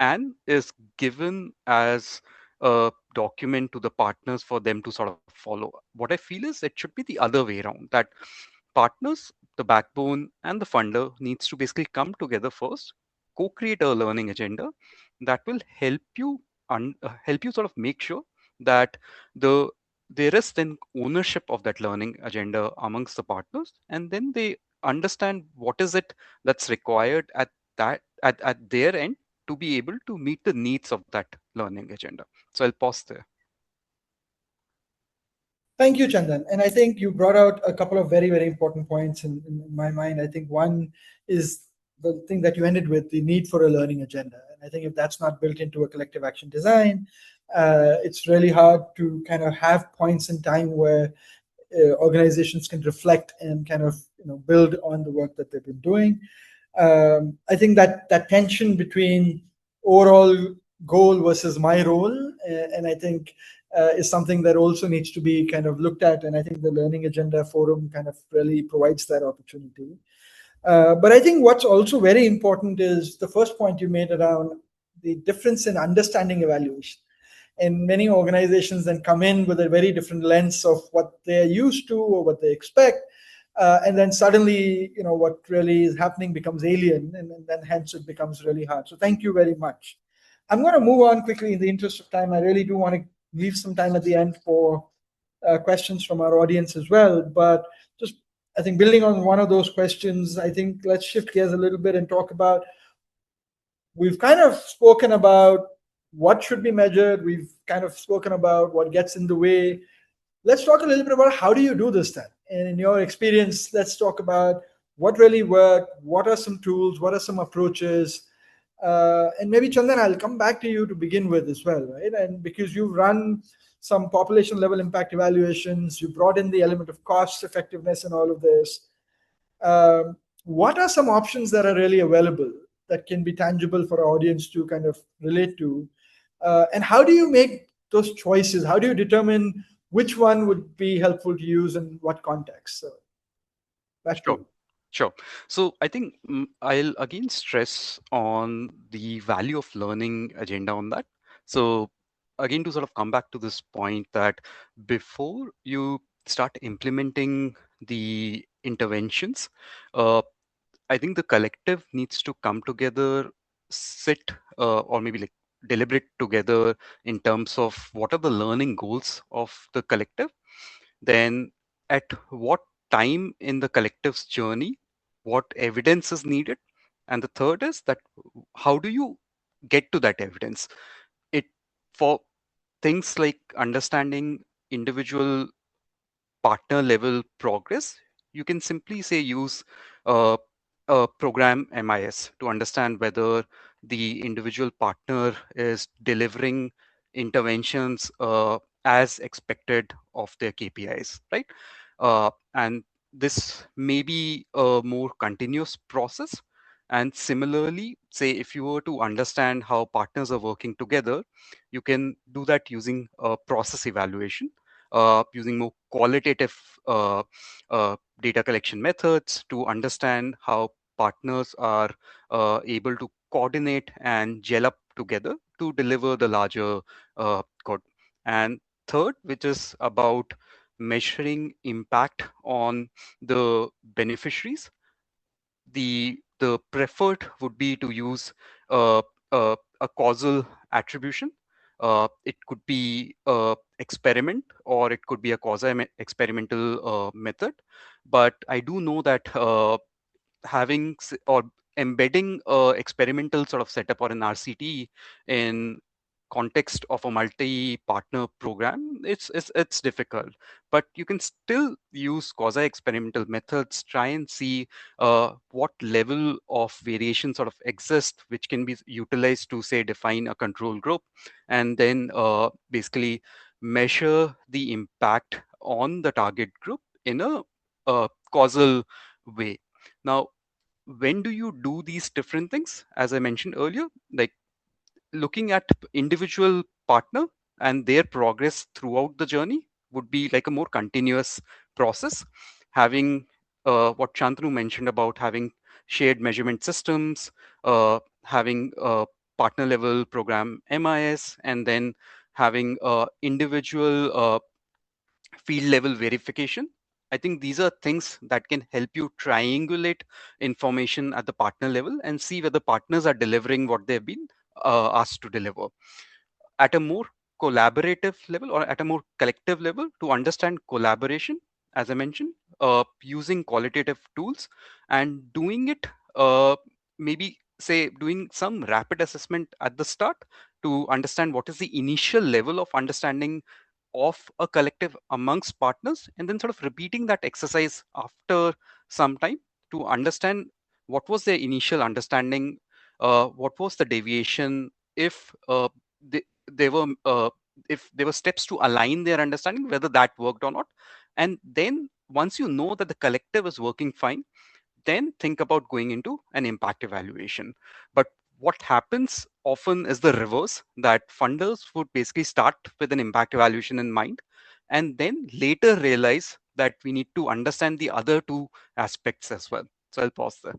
and is given as a document to the partners for them to sort of follow. What I feel is it should be the other way around, that partners, the backbone and the funder needs to basically come together first, co-create a learning agenda that will help you help you sort of make sure that there is then ownership of that learning agenda amongst the partners, and then they understand what is it that's required at their end to be able to meet the needs of that learning agenda. So I'll pause there. Thank you, Chandan. And I think you brought out a couple of very, very important points in my mind. I think one is the thing that you ended with, the need for a learning agenda. And I think if that's not built into a collective action design, it's really hard to kind of have points in time where organizations can reflect and kind of build on the work that they've been doing. I think that tension between overall goal versus my role, and I think is something that also needs to be kind of looked at. And I think the Learning Agenda Forum kind of really provides that opportunity. But I think what's also very important is the first point you made around the difference in understanding evaluation. And many organizations then come in with a very different lens of what they're used to or what they expect. And then suddenly, what really is happening becomes alien, and then hence it becomes really hard. So thank you very much. I'm going to move on quickly in the interest of time. I really do want to leave some time at the end for questions from our audience as well. But just, I think, building on one of those questions, I think let's shift gears a little bit and talk about, we've kind of spoken about what should be measured. We've kind of spoken about what gets in the way. Let's talk a little bit about how do you do this then? And in your experience, let's talk about what really worked, what are some tools, what are some approaches, and maybe Chandan, I'll come back to you to begin with as well, right? And because you've run some population level impact evaluations, you brought in the element of cost effectiveness and all of this. What are some options that are really available that can be tangible for our audience to kind of relate to? And how do you make those choices? How do you determine which one would be helpful to use in what context? So back to you. Sure. So I think I'll again stress on the value of learning agenda on that. So again, to sort of come back to this point that before you start implementing the interventions, I think the collective needs to come together, sit, or maybe like deliberate together in terms of what are the learning goals of the collective, then at what time in the collective's journey, what evidence is needed, and the third is that how do you get to that evidence? It for things like understanding individual partner level progress, you can simply say use a program MIS to understand whether the individual partner is delivering interventions as expected of their KPIs, right? And this may be a more continuous process. And similarly, say if you were to understand how partners are working together, you can do that using a process evaluation, using more qualitative data collection methods to understand how partners are able to coordinate and gel up together to deliver the larger code. And third, which is about measuring impact on the beneficiaries, the preferred would be to use a causal attribution. It could be a experiment or it could be a quasi-experimental method. But I do know that having or embedding a experimental sort of setup or an RCT in context of a multi-partner program, it's difficult, but you can still use quasi-experimental methods, try and see what level of variation sort of exists, which can be utilized to say define a control group, and then basically measure the impact on the target group in a causal way. Now, when do you do these different things? As I mentioned earlier, like looking at individual partner and their progress throughout the journey would be like a more continuous process. Having what Shantanu mentioned about having shared measurement systems, having partner level program MIS, and then having individual field level verification. I think these are things that can help you triangulate information at the partner level and see whether partners are delivering what they've been asked to deliver. At a more collaborative level or at a more collective level, to understand collaboration, as I mentioned, using qualitative tools and doing it, maybe say doing some rapid assessment at the start to understand what is the initial level of understanding of a collective amongst partners, and then sort of repeating that exercise after some time to understand what was their initial understanding, what was the deviation, if they were if there were steps to align their understanding, whether that worked or not. And then once you know that the collective is working fine, then think about going into an impact evaluation. But what happens often is the reverse, that funders would basically start with an impact evaluation in mind and then later realize that we need to understand the other two aspects as well. So I'll pause there.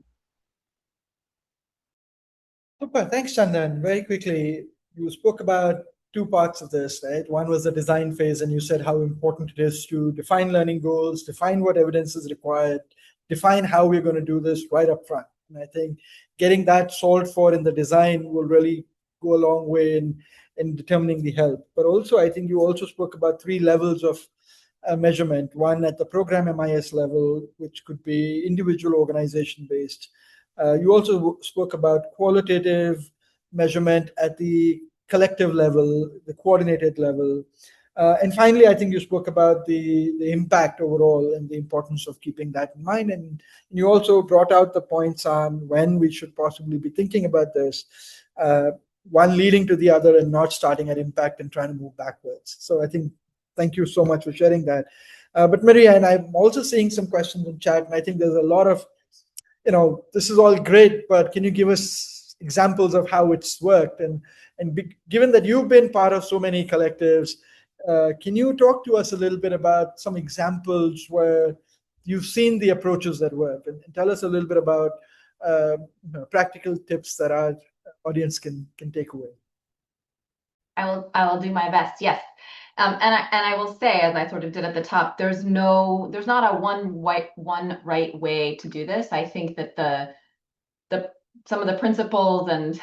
Super. Thanks, Chandan. Very quickly, you spoke about two parts of this, right? One was the design phase, and you said how important it is to define learning goals, define what evidence is required, define how we're going to do this right up front. And I think getting that solved for in the design will really go a long way in determining the health. But also, I think you also spoke about three levels of measurement. One at the program MIS level, which could be individual organization based. You also spoke about qualitative measurement at the collective level, the coordinated level. And finally, I think you spoke about the impact overall and the importance of keeping that in mind. And you also brought out the points on when we should possibly be thinking about this, one leading to the other and not starting at impact and trying to move backwards. So I think, thank you so much for sharing that. But Marianne, I'm also seeing some questions in chat, and I think there's a lot of, this is all great, but can you give us examples of how it's worked? And given that you've been part of so many collectives, can you talk to us a little bit about some examples where you've seen the approaches that work, and tell us a little bit about practical tips that our audience can take away? I will do my best. Yes. And I will say, as I sort of did at the top, there's not a one right way to do this. I think that some of the principles and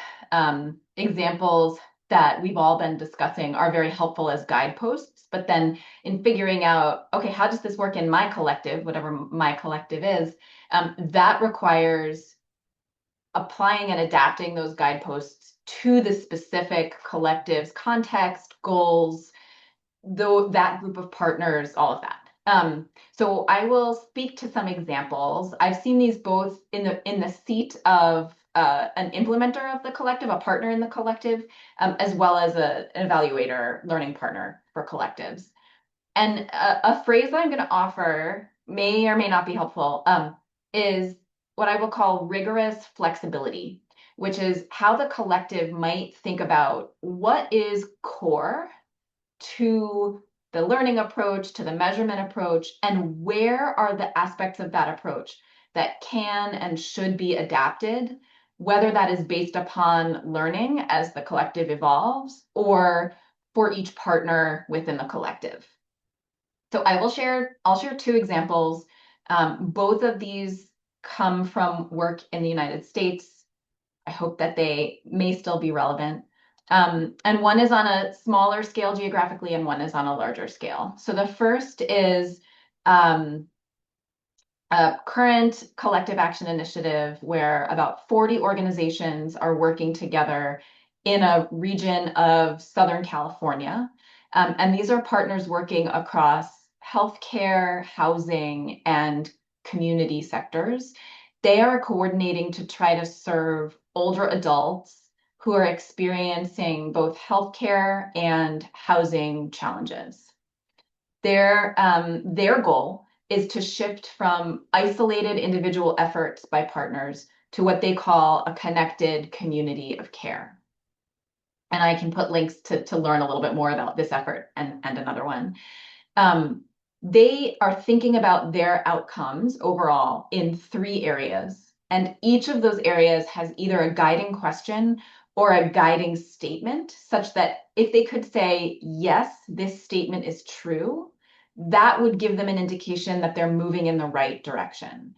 examples that we've all been discussing are very helpful as guideposts. But then in figuring out, okay, how does this work in my collective, whatever my collective is, that requires applying and adapting those guideposts to the specific collective's context, goals, though that group of partners, all of that. So I will speak to some examples. I've seen these both in the seat of an implementer of the collective, a partner in the collective, as well as an evaluator, learning partner for collectives. And a phrase that I'm going to offer may or may not be helpful, is what I will call rigorous flexibility, which is how the collective might think about what is core to the learning approach, to the measurement approach, and where are the aspects of that approach that can and should be adapted, whether that is based upon learning as the collective evolves or for each partner within the collective. So I'll share two examples. Both of these come from work in the United States. I hope that they may still be relevant. And one is on a smaller scale geographically, and one is on a larger scale. So the first is a current collective action initiative where about 40 organizations are working together in a region of Southern California. And these are partners working across healthcare, housing, and community sectors. They are coordinating to try to serve older adults who are experiencing both healthcare and housing challenges. Their goal is to shift from isolated individual efforts by partners to what they call a connected community of care. And I can put links to learn a little bit more about this effort and another one. They are thinking about their outcomes overall in 3 areas. And each of those areas has either a guiding question or a guiding statement, such that if they could say, yes, this statement is true, that would give them an indication that they're moving in the right direction.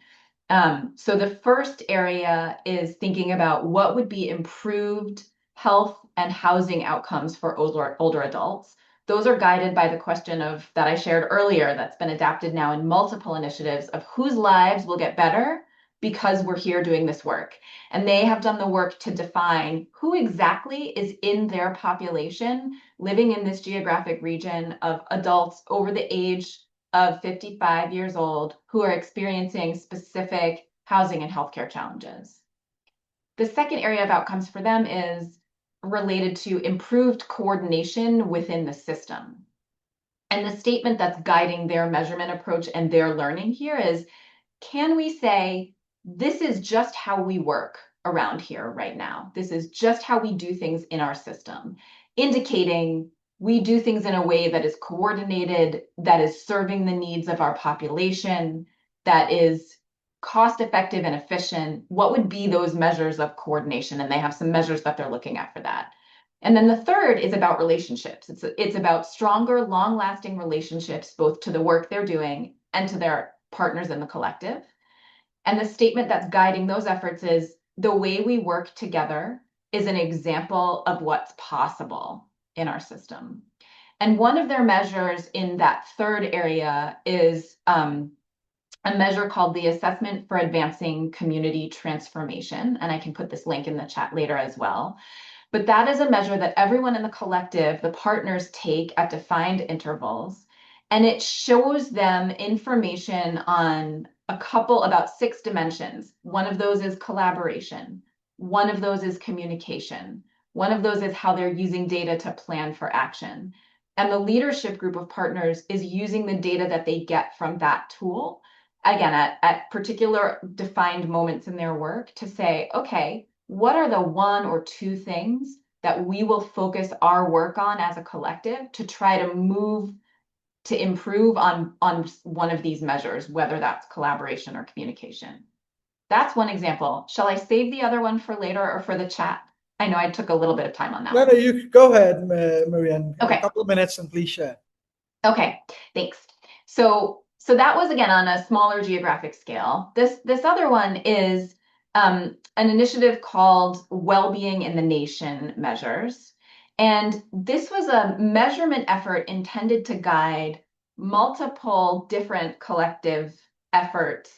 So the first area is thinking about what would be improved health and housing outcomes for older adults. Those are guided by the question of that I shared earlier that's been adapted now in multiple initiatives of whose lives will get better because we're here doing this work. And they have done the work to define who exactly is in their population living in this geographic region of adults over the age of 55 years old who are experiencing specific housing and healthcare challenges. The second area of outcomes for them is related to improved coordination within the system. And the statement that's guiding their measurement approach and their learning here is, can we say, this is just how we work around here right now. This is just how we do things in our system, indicating we do things in a way that is coordinated, that is serving the needs of our population, that is cost-effective and efficient. What would be those measures of coordination? And they have some measures that they're looking at for that. And then the third is about relationships. It's about stronger, long-lasting relationships, both to the work they're doing and to their partners in the collective. And the statement that's guiding those efforts is the way we work together is an example of what's possible in our system. And one of their measures in that third area is a measure called the Assessment for Advancing Community Transformation. And I can put this link in the chat later as well. But that is a measure that everyone in the collective, the partners, take at defined intervals. And it shows them information on about 6 dimensions. One of those is collaboration. One of those is communication. One of those is how they're using data to plan for action. And the leadership group of partners is using the data that they get from that tool, again, at particular defined moments in their work to say, okay, what are the 1 or 2 things that we will focus our work on as a collective to try to improve on one of these measures, whether that's collaboration or communication. That's one example. Shall I save the other one for later or for the chat? I know I took a little bit of time on that. No, you go ahead, Marianne. Okay. A couple of minutes and please share. Okay, thanks. So that was, again, on a smaller geographic scale. This other one is an initiative called Wellbeing in the Nation Measures. And this was a measurement effort intended to guide multiple different collective efforts,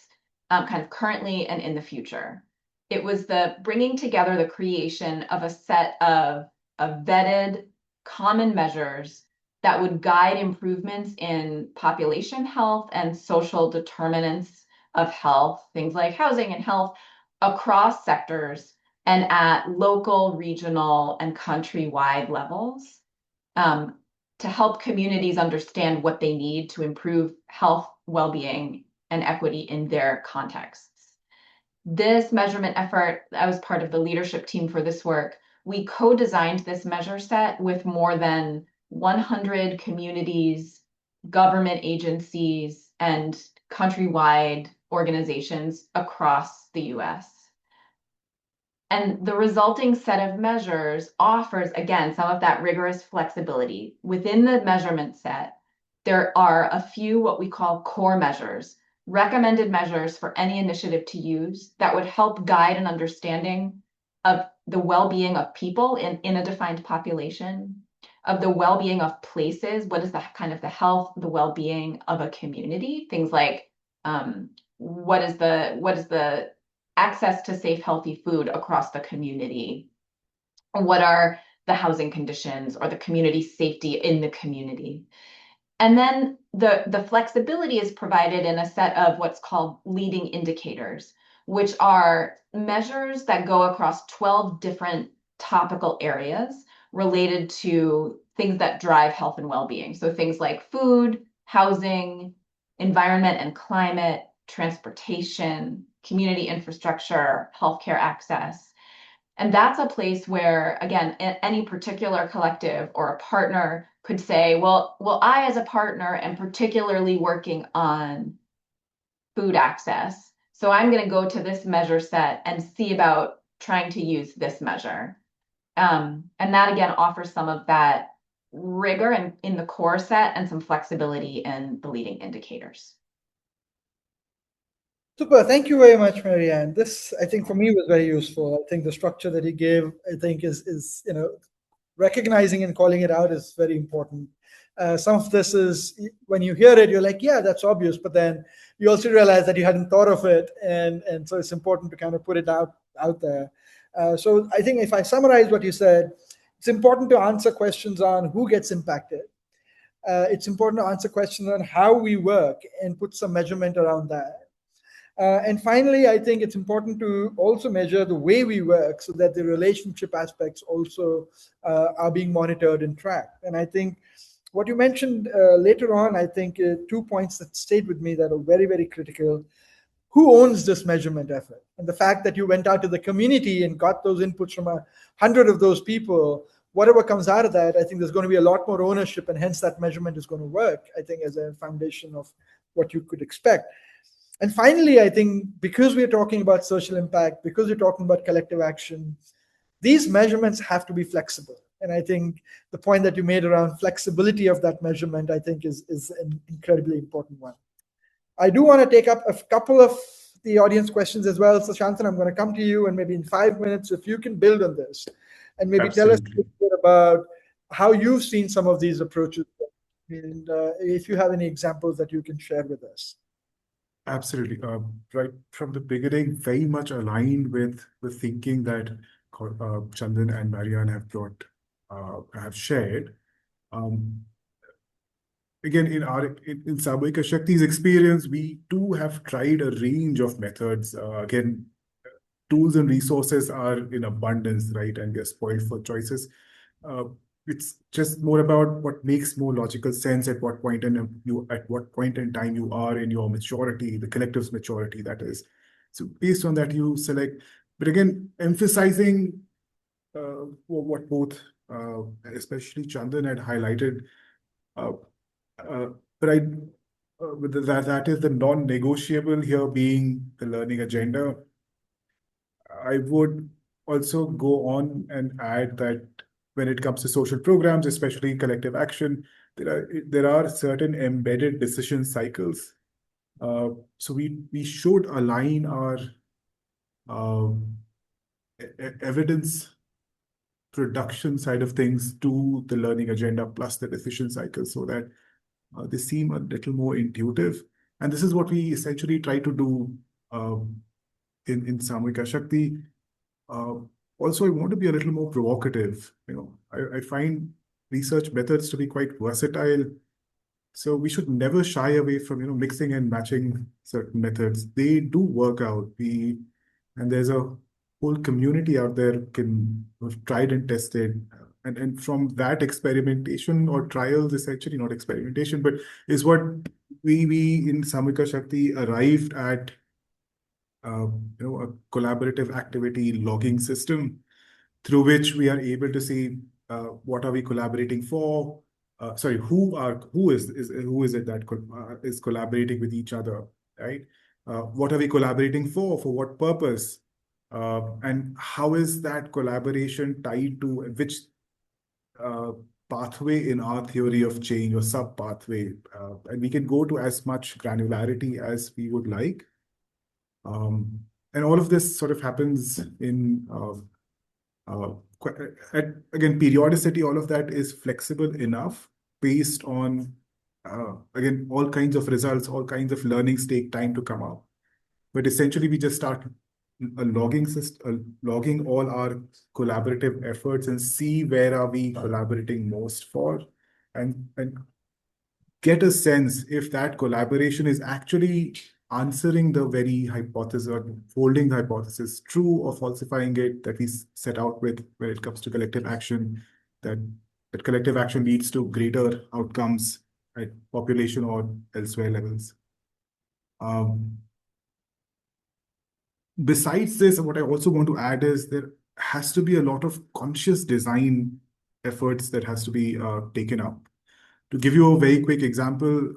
kind of currently and in the future. It was the bringing together the creation of a set of vetted common measures that would guide improvements in population health and social determinants of health, things like housing and health, across sectors and at local, regional, and countrywide levels, to help communities understand what they need to improve health, well-being, and equity in their contexts. This measurement effort, I was part of the leadership team for this work. We co-designed this measure set with more than 100 communities, government agencies, and countrywide organizations across the US. And the resulting set of measures offers, again, some of that rigorous flexibility. Within the measurement set, there are a few what we call core measures, recommended measures for any initiative to use that would help guide an understanding of the well-being of people in a defined population, of the well-being of places, what is the kind of the health, the well-being of a community, things like what is the access to safe, healthy food across the community, what are the housing conditions or the community safety in the community. And then the flexibility is provided in a set of what's called leading indicators, which are measures that go across 12 different topical areas related to things that drive health and well-being. So things like food, housing, environment and climate, transportation, community infrastructure, healthcare access. And that's a place where, again, any particular collective or a partner could say, well, I as a partner am particularly working on food access. So I'm going to go to this measure set and see about trying to use this measure. And that, again, offers some of that rigor in the core set and some flexibility in the leading indicators. Super. Thank you very much, Marianne. This, I think, for me was very useful. I think the structure that you gave, I think, is recognizing and calling it out is very important. Some of this is, when you hear it, you're like, yeah, that's obvious. But then you also realize that you hadn't thought of it. And so it's important to kind of put it out there. So I think if I summarize what you said, it's important to answer questions on who gets impacted. It's important to answer questions on how we work and put some measurement around that. And finally, I think it's important to also measure the way we work so that the relationship aspects also are being monitored and tracked. And I think what you mentioned later on, I think 2 points that stayed with me that are very, very critical. who owns this measurement effort? And the fact that you went out to the community and got those inputs from 100 of those people, whatever comes out of that, I think there's going to be a lot more ownership, and hence that measurement is going to work, I think, as a foundation of what you could expect. And finally, I think because we're talking about social impact, because we're talking about collective action, these measurements have to be flexible. And I think the point that you made around flexibility of that measurement, I think, is an incredibly important one. I do want to take up a couple of the audience questions as well. So Shantanu, I'm going to come to you, and maybe in 5 minutes, if you can build on this and maybe tell us a little bit about how you've seen some of these approaches, and if you have any examples that you can share with us. Absolutely. Right from the beginning, very much aligned with the thinking that Chandan and Marianne have shared. Again, in Saamuhika Shakti's experience, we too have tried a range of methods. Again, tools and resources are in abundance, right? And we are spoiled for choices. It's just more about what makes more logical sense at what point in time you are in your maturity, the collective's maturity, that is. So based on that, you select. But again, emphasizing what both, especially Chandan, had highlighted. That is the non-negotiable here being the learning agenda. I would also go on and add that when it comes to social programs, especially collective action, there are certain embedded decision cycles. So we should align our evidence production side of things to the learning agenda plus the decision cycle, so that they seem a little more intuitive. And this is what we essentially try to do in Saamuhika Shakti. Also, I want to be a little more provocative. I find research methods to be quite versatile. So we should never shy away from mixing and matching certain methods. They do work out. And there's a whole community out there who've tried and tested. And from that experimentation or trials, essentially not experimentation, but is what we in Saamuhika Shakti arrived at a collaborative activity logging system through which we are able to see what are we collaborating for. Who is it that is collaborating with each other, right? What are we collaborating for? For what purpose? And how is that collaboration tied to which pathway in our theory of change or sub pathway? And we can go to as much granularity as we would like. And all of this sort of happens in again, periodicity. All of that is flexible enough based on again, all kinds of results, all kinds of learnings take time to come out. But essentially, we just start a logging system, logging all our collaborative efforts and see where are we collaborating most for, and get a sense if that collaboration is actually answering the very hypothesis or holding the hypothesis true or falsifying it that we set out with when it comes to collective action, that collective action leads to greater outcomes at population or elsewhere levels. Besides this, what I also want to add is there has to be a lot of conscious design efforts that has to be taken up. To give you a very quick example,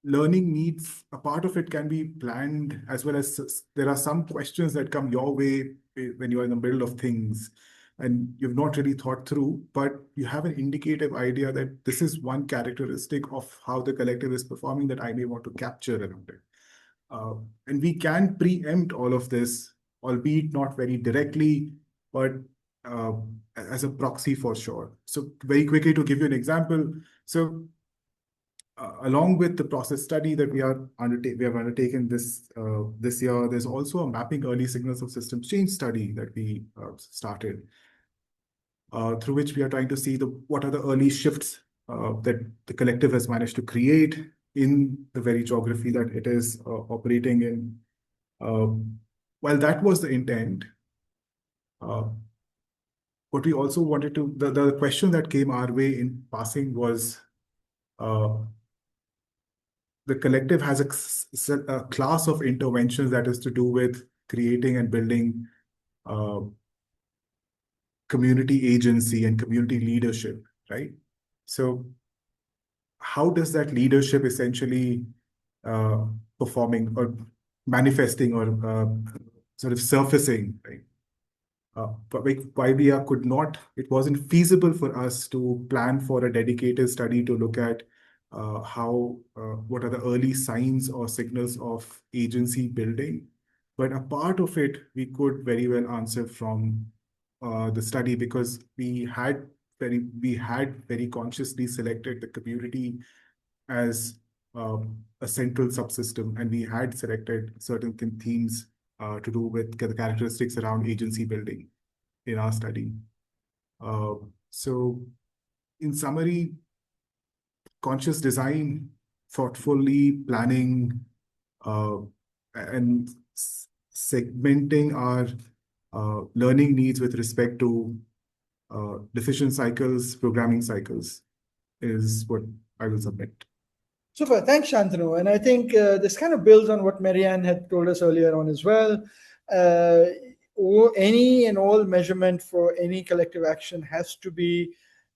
learning needs, a part of it can be planned, as well as there are some questions that come your way when you're in the middle of things and you've not really thought through, but you have an indicative idea that this is one characteristic of how the collective is performing that I may want to capture around it. And we can preempt all of this, albeit not very directly, but as a proxy for sure. So very quickly to give you an example. So along with the process study that we have undertaken this year, there's also a mapping early signals of systems change study that we started, through which we are trying to see what are the early shifts that the collective has managed to create in the very geography that it is operating in. While that was the intent, what we also wanted to, the question that came our way in passing was, the collective has a class of interventions that is to do with creating and building community agency and community leadership, right? So how does that leadership essentially performing or manifesting or sort of surfacing, right? But YBR could not, it wasn't feasible for us to plan for a dedicated study to look at what are the early signs or signals of agency building. But a part of it, we could very well answer from the study, because we had very consciously selected the community as a central subsystem, and we had selected certain themes to do with the characteristics around agency building in our study. So in summary, conscious design, thoughtfully planning, and segmenting our learning needs with respect to decision cycles, programming cycles, is what I will submit. Super. Thanks, Shantanu. And I think this kind of builds on what Marianne had told us earlier on as well. Any and all measurement for any collective action has to be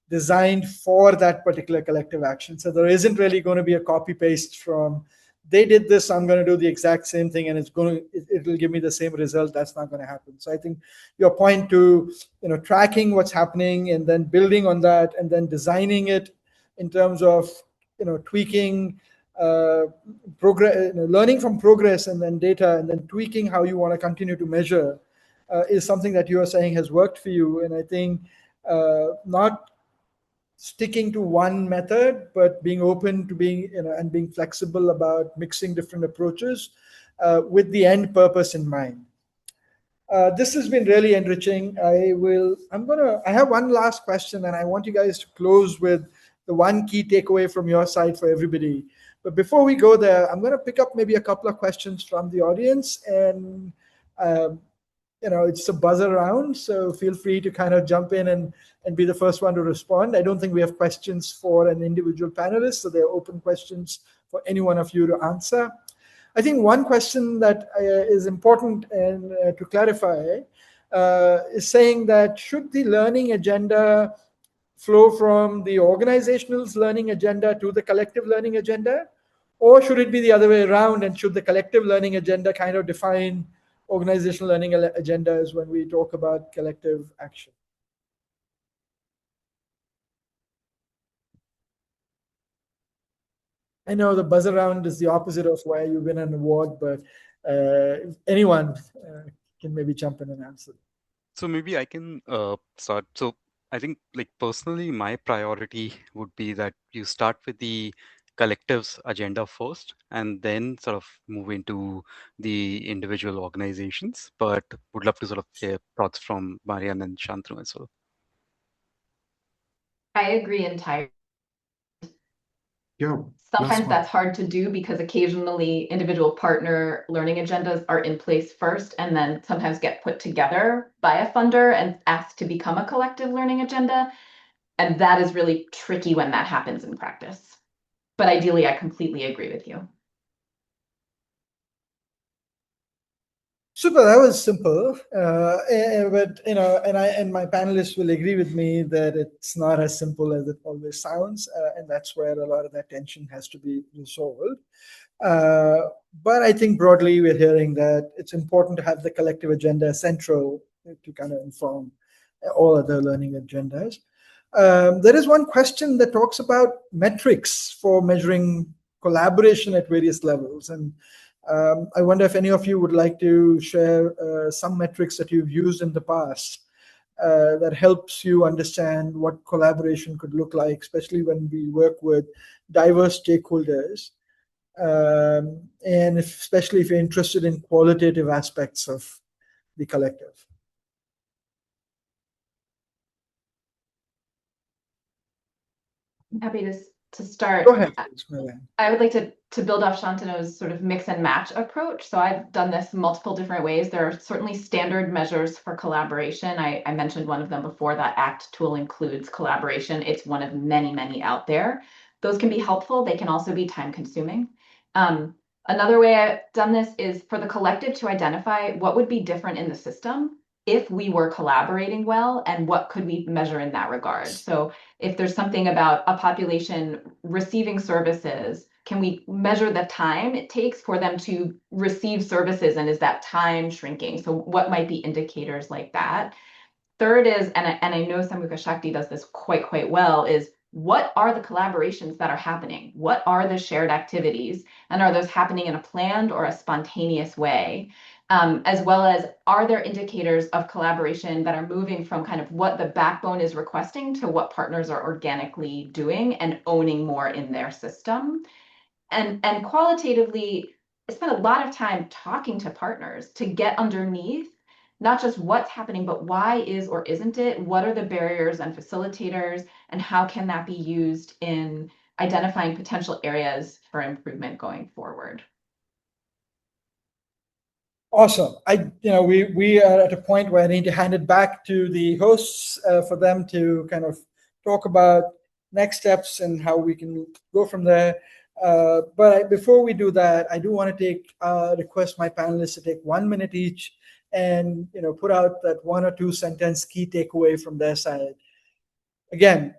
designed for that particular collective action. So there isn't really going to be a copy paste from they did this, I'm going to do the exact same thing, and it'll give me the same result. That's not going to happen. So I think your point to tracking what's happening and then building on that and then designing it in terms of tweaking progress, learning from progress and then data, and then tweaking how you want to continue to measure is something that you are saying has worked for you. And I think not sticking to one method, but being open to being, and being flexible about mixing different approaches with the end purpose in mind. This has been really enriching. I have one last question, and I want you guys to close with the one key takeaway from your side for everybody. But before we go there, I'm going to pick up maybe a couple of questions from the audience, and it's a buzzer round, so feel free to kind of jump in and be the first one to respond. I don't think we have questions for an individual panelist, so they're open questions for any one of you to answer. I think one question that is important and to clarify is saying that should the learning agenda flow from the organizational's learning agenda to the collective learning agenda, or should it be the other way around, and should the collective learning agenda kind of define organizational learning agendas when we talk about collective action? I know the buzz around is the opposite of where you win an award, but anyone can maybe jump in and answer. So maybe I can start. So I think, like, personally, my priority would be that you start with the collective's agenda first, and then sort of move into the individual organizations. But would love to sort of hear thoughts from Marianne and Shantanu as well. I agree entirely. Yeah. Sometimes that's hard to do because occasionally individual partner learning agendas are in place first and then sometimes get put together by a funder and asked to become a collective learning agenda. And that is really tricky when that happens in practice. But ideally, I completely agree with you. Super, that was simple. But and my panelists will agree with me that it's not as simple as it always sounds, and that's where a lot of that tension has to be resolved. But I think broadly we're hearing that it's important to have the collective agenda central to kind of inform all other learning agendas. There is one question that talks about metrics for measuring collaboration at various levels, and I wonder if any of you would like to share some metrics that you've used in the past that helps you understand what collaboration could look like, especially when we work with diverse stakeholders, and especially if you're interested in qualitative aspects of the collective. I'm happy to start. Go ahead, please, I would like to build off Shantanu's sort of mix and match approach. So I've done this multiple different ways. There are certainly standard measures for collaboration. I mentioned one of them before. That ACT tool includes collaboration. It's one of many, many out there. Those can be helpful. They can also be time consuming. Another way I've done this is for the collective to identify what would be different in the system if we were collaborating well, and what could we measure in that regard. So if there's something about a population receiving services, can we measure the time it takes for them to receive services, and is that time shrinking? So what might be indicators like that? Third is, and I know Saamuhika Shakti does this quite well, is what are the collaborations that are happening? What are the shared activities? And are those happening in a planned or a spontaneous way? As well as, are there indicators of collaboration that are moving from kind of what the backbone is requesting to what partners are organically doing and owning more in their system? And qualitatively, I spent a lot of time talking to partners to get underneath not just what's happening, but why is or isn't it? What are the barriers and facilitators, and how can that be used in identifying potential areas for improvement going forward? Awesome. We are at a point where I need to hand it back to the hosts for them to kind of talk about next steps and how we can go from there. Before we do that, I do want to request my panelists to take 1 minute each and put out that 1 or 2 sentence key takeaway from their side. Again,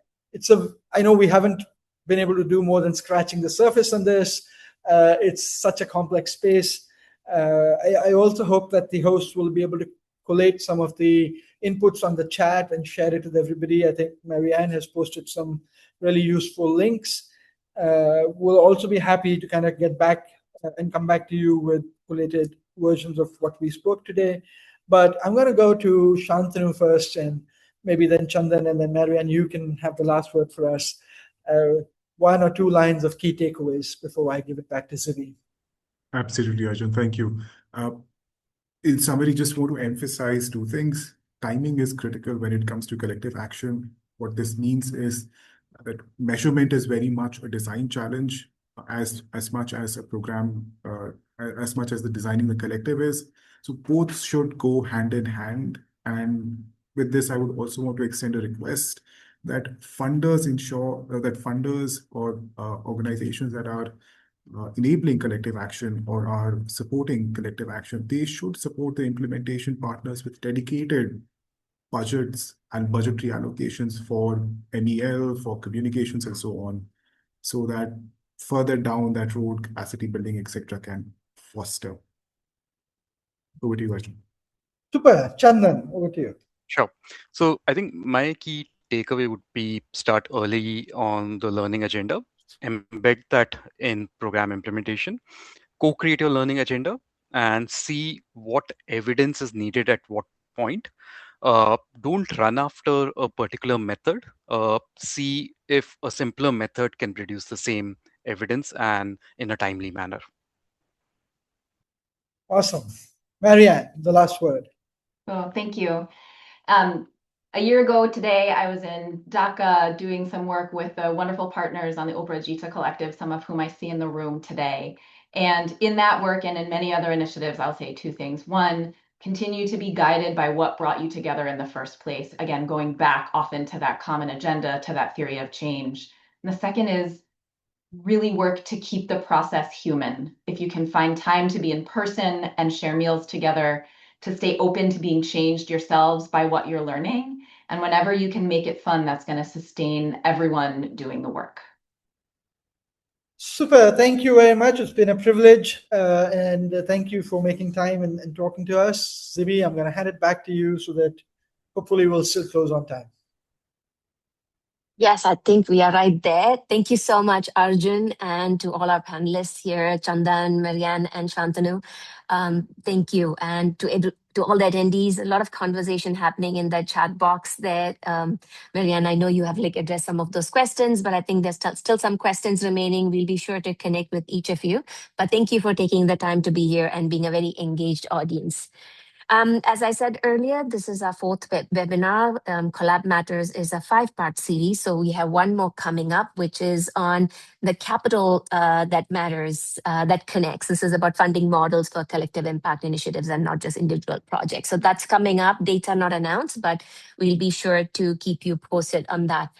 I know we haven't been able to do more than scratching the surface on this. It's such a complex space. I also hope that the host will be able to collate some of the inputs on the chat and share it with everybody. I think Marianne has posted some really useful links. We'll also be happy to kind of get back and come back to you with collated versions of what we spoke today. But I'm going to go to Shantanu first, and maybe then Chandan, and then Marianne, you can have the last word for us. 1 or 2 lines of key takeaways before I give it back to Zivi. Absolutely, Arjun. Thank you. In summary, just want to emphasize 2 things. Timing is critical when it comes to collective action. What this means is that measurement is very much a design challenge as much as a program, as much as the designing the collective is. So both should go hand in hand. And with this, I would also want to extend a request that funders ensure that funders or organizations that are enabling collective action or are supporting collective action, they should support the implementation partners with dedicated budgets and budgetary allocations for MEL, for communications, and so on, so that further down that road, capacity building, etc., can foster. Over to you, Arjun. Super. Chandan, over to you. Sure. So I think my key takeaway would be start early on the learning agenda, embed that in program implementation, co-create your learning agenda, and see what evidence is needed at what point. Don't run after a particular method. See if a simpler method can produce the same evidence and in a timely manner. Awesome. Marianne, the last word. Well, thank you. A year ago today, I was in Dhaka doing some work with the wonderful partners on the Oprah Collective, some of whom I see in the room today. And in that work and in many other initiatives, I'll say 2 things. 1, continue to be guided by what brought you together in the first place. Again, going back often to that common agenda, to that theory of change. And the second is really work to keep the process human. If you can find time to be in person and share meals together, to stay open to being changed yourselves by what you're learning. And whenever you can make it fun, that's going to sustain everyone doing the work. Super. Thank you very much. It's been a privilege. And thank you for making time and talking to us. Zivi, I'm going to hand it back to you so that hopefully we'll still close on time. Yes, I think we are right there. Thank you so much, Arjun, and to all our panelists here, Chandan, Marianne, and Shantanu. Thank you. And to all the attendees, a lot of conversation happening in the chat box there. Marianne, I know you have addressed some of those questions, but I think there's still some questions remaining. We'll be sure to connect with each of you. But thank you for taking the time to be here and being a very engaged audience. As I said earlier, this is our 4th webinar. Collab Matters is a 5-part series. So we have 1 more coming up, which is on the capital that matters, that connects. This is about funding models for collective impact initiatives and not just individual projects. So that's coming up. Dates are not announced, but we'll be sure to keep you posted on that.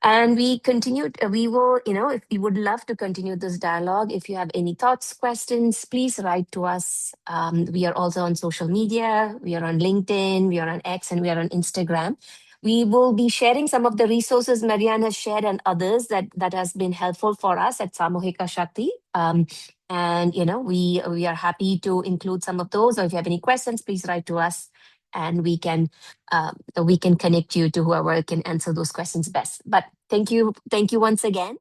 And we will, if we would love to continue this dialogue. If you have any thoughts, questions, please write to us. We are also on social media. We are on LinkedIn, we are on X, and we are on Instagram. We will be sharing some of the resources Marianne has shared and others that has been helpful for us at Saamuhika Shakti. And we are happy to include some of those. Or if you have any questions, please write to us, and we can connect you to whoever can answer those questions best. But thank you once again.